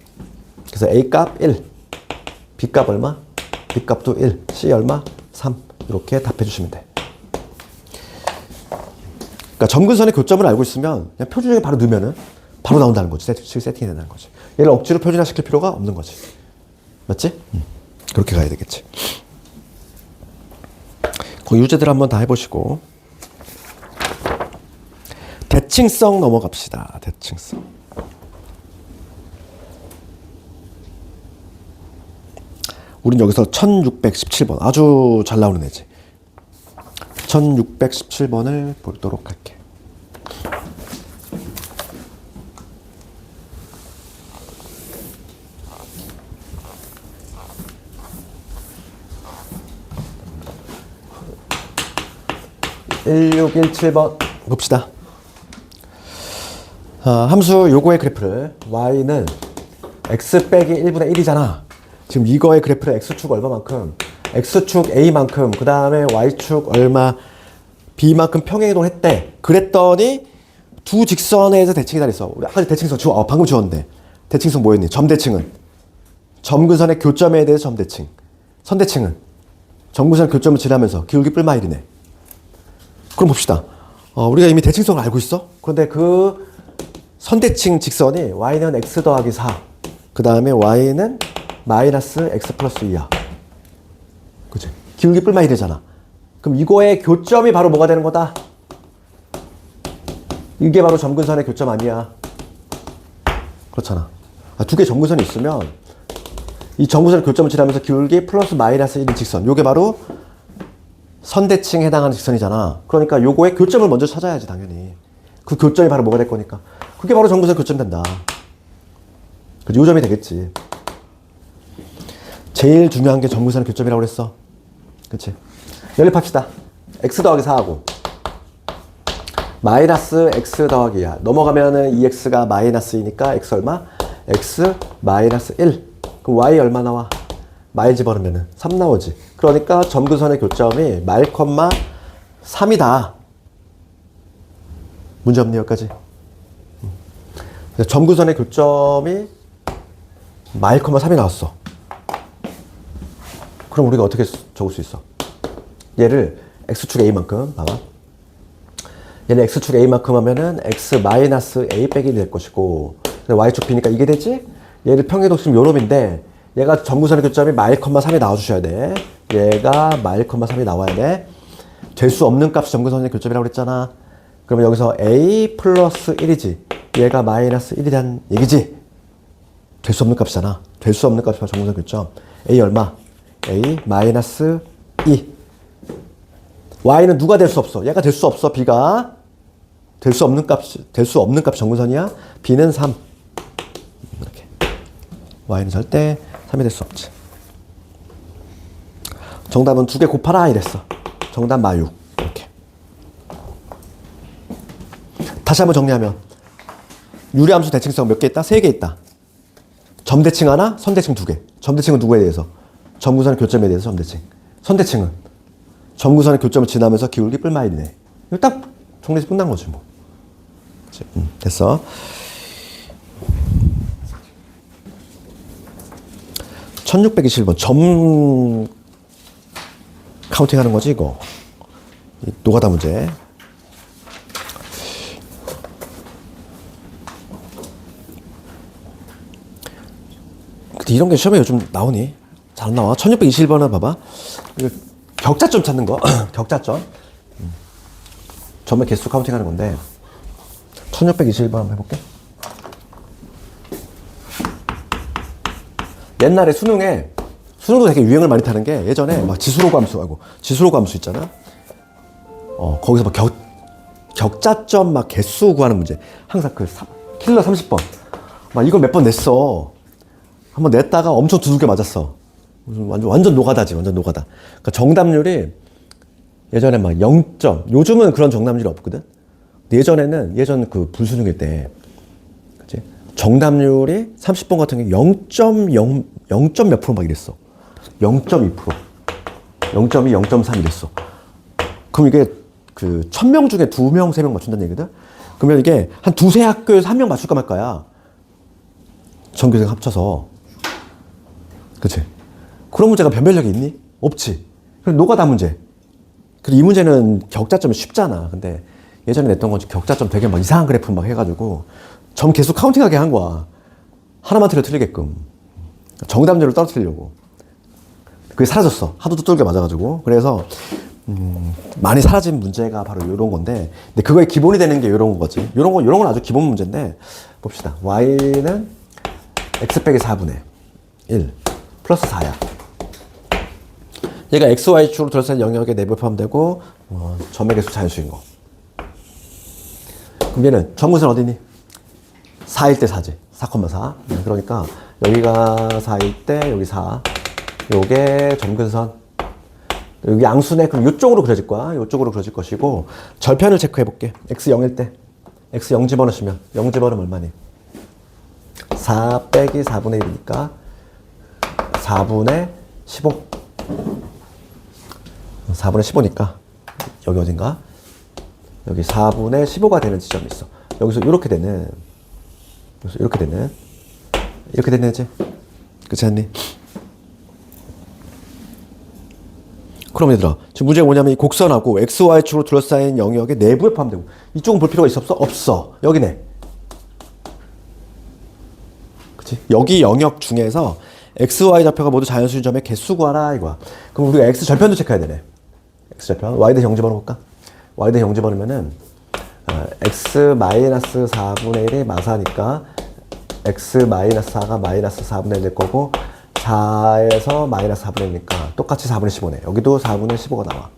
그래서 a 값 1, b 값 얼마? b 값도 1, c 얼마? 3 이렇게 답해 주시면 돼. 그러니까 점근선의 교점을 알고 있으면 그냥 표준형에 바로 넣으면은 바로 나온다는 거지. 세팅이 된다는 거지. 얘를 억지로 표준화 시킬 필요가 없는 거지. 맞지? 그렇게 가야 되겠지. 그 유제들 한번 다 해보시고 대칭성 넘어갑시다. 대칭성. 우린 여기서 1617번 아주 잘 나오는 애지. 1617번을 보도록 할게. (1617번) 봅시다. 함수 요거의 그래프를 y는 x 빼기 1분의 1이잖아. 지금 이거의 그래프를 x축 얼마만큼 x축 a만큼 그 다음에 y축 얼마 b만큼 평행이동 했대. 그랬더니 두 직선에서 대칭이 다 있어. 우리 아까 대칭선 방금 지웠는데 대칭선 뭐였니? 점대칭은 점근선의 교점에 대해서 점대칭. 선대칭은 점근선 교점을 지나면서 기울기 뿔마일이네. 그럼 봅시다. 우리가 이미 대칭성을 알고 있어. 그런데 그 선대칭 직선이 y는 x 더하기 4 그 다음에 y는 마이너스 x 플러스 2야. 그치? 기울기 뿔마 1이잖아. 그럼 이거의 교점이 바로 뭐가 되는 거다? 이게 바로 점근선의 교점 아니야. 그렇잖아. 두 개 점근선이 있으면 이 점근선의 교점을 지나면서 기울기 플러스 마이너스 1인 직선. 요게 바로 선대칭에 해당하는 직선이잖아. 그러니까 요거의 교점을 먼저 찾아야지 당연히. 그 교점이 바로 뭐가 될 거니까. 그게 바로 점근선 교점 된다. 그치? 요 점이 되겠지. 제일 중요한 게 점근선의 교점이라고 그랬어. 그치? 연립합시다. x 더하기 4하고 마이너스 x 더하기 2야. 넘어가면은 2x가 마이너스 2니까 x 얼마? x 마이너스 1. 그럼 y 얼마 나와? 마일 집어넣으면 3 나오지. 그러니까 점근선의 교점이 마일, 3이다. 문제 없니 여기까지? 점근선의 교점이 마일, 3이 나왔어. 그럼 우리가 어떻게 적을 수 있어? 얘를 x축 a만큼 봐봐. 얘는 x축 a만큼 하면은 x 마이너스 a 빼기 될 것이고 y축 b니까 이게 되지? 얘를 평행도심 요놈인데 얘가 점근선의 교점이 마일, 3이 나와주셔야 돼. 얘가 마일, 3이 나와야 돼. 될 수 없는 값이 점근선의 교점이라고 그랬잖아. 그러면 여기서 a 플러스 1이지. 얘가 마이너스 1이란 얘기지. 될 수 없는 값이잖아. 될 수 없는 값이 바로 점근선 교점. a 얼마? a 마이너스 2. y는 누가 될 수 없어? 얘가 될 수 없어. b가 될 수 없는 값이 점근선이야. b는 3. 이렇게. y는 절대 3이 될 수 없지. 정답은 2개 곱하라 이랬어. 정답 마6. 이렇게. 다시 한번 정리하면 유리함수 대칭성 몇 개 있다? 3개 있다. 점대칭 하나, 선대칭 2개. 점대칭은 누구에 대해서? 점근선의 교점에 대해서 점대칭. 선대칭은 점근선의 교점을 지나면서 기울기 뿔마일이네. 이거 딱 정리해서 끝난 거지 뭐. 됐어. 1621번 점 카운팅 하는 거지 이거. 노가다 문제. 근데 이런 게 시험에 요즘 나오니? 잘 안 나와. 1621번은 봐봐. 이거 격자점 찾는 거. 격자점. 점의 개수 카운팅 하는 건데 1621번 한번 해볼게. 옛날에 수능도 되게 유행을 많이 타는 게 예전에 막 지수로 감수 있잖아. 거기서 막 격자점 막 개수 구하는 문제. 항상 킬러 30번. 막 이걸 몇 번 냈어. 한번 냈다가 엄청 두들겨 맞았어. 완전 노가다지, 완전 노가다. 그러니까 정답률이 예전에 막 0점. 요즘은 그런 정답률이 없거든. 근데 예전 그 불수능일 때, 그치? 정답률이 30번 같은 게 0점 몇 프로 막 이랬어. 0.2%. 0.2, 0.3 이랬어. 그럼 이게 1000명 중에 2명, 3명 맞춘다는 얘기거든? 그러면 이게 한 두세 학교에서 1명 맞출까 말까야. 전교생 합쳐서. 그치? 그런 문제가 변별력이 있니? 없지. 그럼 노가다 문제. 그리고 이 문제는 격자점이 쉽잖아. 근데 예전에 냈던 건 격자점 되게 막 이상한 그래프 막 해가지고 점 계속 카운팅하게 한 거야. 하나만 틀리게끔. 정답률을 떨어뜨리려고. 그게 사라졌어. 하도 두들겨 맞아가지고. 그래서 많이 사라진 문제가 바로 이런 건데, 근데 그거의 기본이 되는 게 이런 거지. 이런 건 아주 기본 문제인데 봅시다. y는 x 빼기 4분의 1 플러스 4야. 얘가 xy축으로 둘러싼 영역의 내부에 포함되고 점의 개수 자연수인 거. 그럼 얘는 점근선 어디니? 4일 때 4지. 4,4. 그러니까 여기가 4일 때 여기 4. 요게 점근선. 여기 양수네. 그럼 이쪽으로 그려질 거야. 이쪽으로 그려질 것이고, 절편을 체크해 볼게. x 0일 때 x 0 집어넣으시면 0 집어넣으면 얼마니? 4 빼기 4분의 1이니까 4분의 15. 4분의 15니까 여기 어딘가? 여기 4분의 15가 되는 지점이 있어. 여기서 이렇게 되는 애지? 그렇지 않니? 그럼 얘들아, 지금 문제가 뭐냐면 이 곡선하고 XY축으로 둘러싸인 영역의 내부에 포함되고, 이쪽은 볼 필요가 있어 없어? 없어. 여기네. 그치? 여기 영역 중에서 XY 좌표가 모두 자연수인 점의 개수 구하라 이거야. 그럼 우리가 X 절편도 체크해야 되네. X 절편. Y 대신 0 집어넣을까? Y 대신 0 집어넣으면은 X 마이너스 4분의 1이 마사니까 X 마이너스 4가 마이너스 4분의 1 될 거고, 4에서 마이너스 4분의 1이니까 똑같이 4분의 15네. 여기도 4분의 15가 나와.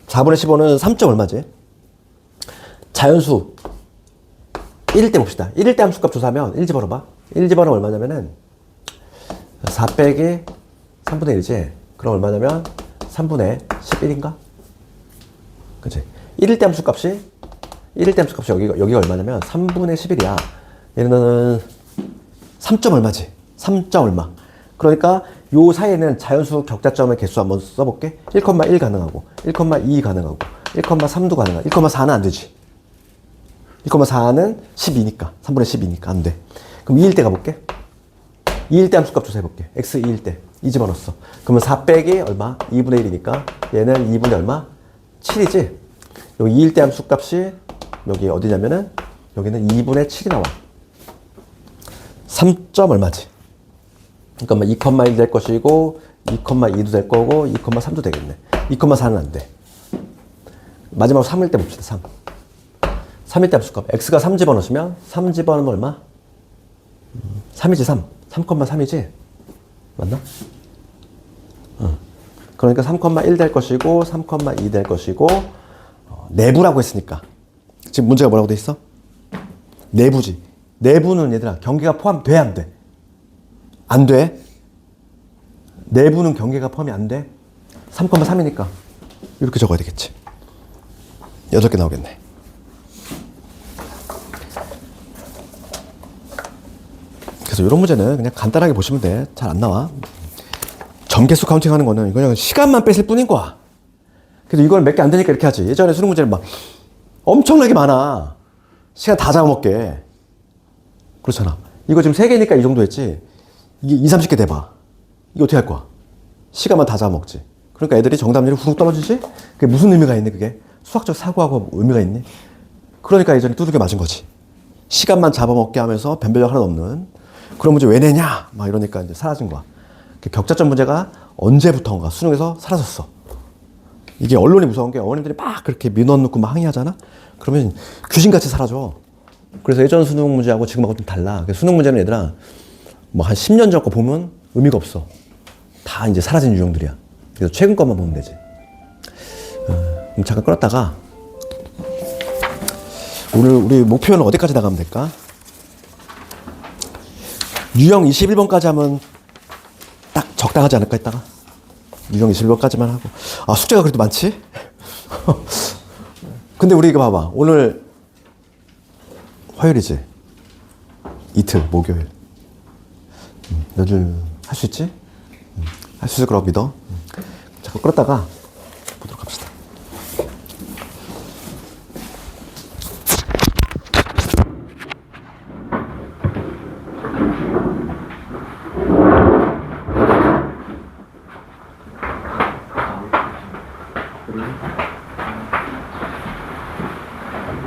4분의 15는 3점 얼마지? 자연수 1일 때 봅시다. 1일 때 함수값 조사하면 1 집어넣어봐. 1 집어넣으면 얼마냐면은 4 빼기 3분의 1이지. 그럼 얼마냐면 3분의 11인가? 그치? 1일 때 함수값이 여기가 얼마냐면 3분의 11이야. 얘는 3점 얼마지? 3점 얼마. 그러니까 요 사이에는 자연수 격자점의 개수 한번 써볼게. 1,1 가능하고 1,2 가능하고 1,3도 가능하고 1,4는 안 되지. 1,4는 12니까 3분의 12니까 안 돼. 그럼 2일 때 가볼게. 2일 때 함수값 조사해볼게. x 2일 때. 2 집어넣었어. 그러면 4 빼기 얼마? 2분의 1이니까 얘는 2분의 얼마? 7이지. 여기 2일 때 함수값이 여기 어디냐면은 여기는 2분의 7이 나와. 3점 얼마지? 그러니까 2,1 될 것이고 2,2도 될 거고 2,3도 되겠네. 2,4는 안 돼. 마지막으로 3일 때 봅시다. 3. 3일 때 함수값. x가 3 집어넣으시면 3 집어넣으면 얼마? 3이지 3. 3,3이지? 맞나? 그러니까 3,1 될 것이고 3,2 될 것이고 내부라고 했으니까 지금 문제가 뭐라고 돼 있어? 내부지. 내부는 얘들아 경계가 포함돼 안 돼? 안 돼. 내부는 경계가 포함이 안 돼. 3,3이니까 이렇게 적어야 되겠지. 8개 나오겠네. 그래서 이런 문제는 그냥 간단하게 보시면 돼. 잘 안 나와. 점개수 카운팅 하는 거는 그냥 시간만 뺏을 뿐인 거야. 그래서 이걸 몇 개 안 되니까 이렇게 하지. 예전에 수능 문제는 막 엄청나게 많아. 시간 다 잡아먹게. 그렇잖아. 이거 지금 3개니까 이 정도 했지. 이게 2, 30개 돼봐. 이거 어떻게 할 거야? 시간만 다 잡아먹지. 그러니까 애들이 정답률이 후룩 떨어지지? 그게 무슨 의미가 있니, 그게? 수학적 사고하고 의미가 있니? 그러니까 예전에 두들겨 맞은 거지. 시간만 잡아먹게 하면서 변별력 하나도 없는 그런 문제 왜 내냐? 막 이러니까 이제 사라진 거야. 격자점 문제가 언제부터인가 수능에서 사라졌어. 이게 언론이 무서운 게 어머님들이 막 그렇게 민원 넣고 막 항의하잖아? 그러면 귀신같이 사라져. 그래서 예전 수능 문제하고 지금하고 좀 달라. 수능 문제는 얘들아 뭐 한 10년 전 거 보면 의미가 없어. 다 이제 사라진 유형들이야. 그래서 최근 것만 보면 되지. 그럼 잠깐 끌었다가 오늘 우리 목표는 어디까지 나가면 될까? 유형 21번까지 하면 딱 적당하지 않을까 했다가 유형 21번까지만 하고. 아, 숙제가 그래도 많지? 근데 우리 이거 봐봐. 오늘 화요일이지? 이틀, 목요일. 너들 할 수 있지? 할 수 있을 거라고 믿어. 잠깐 끌었다가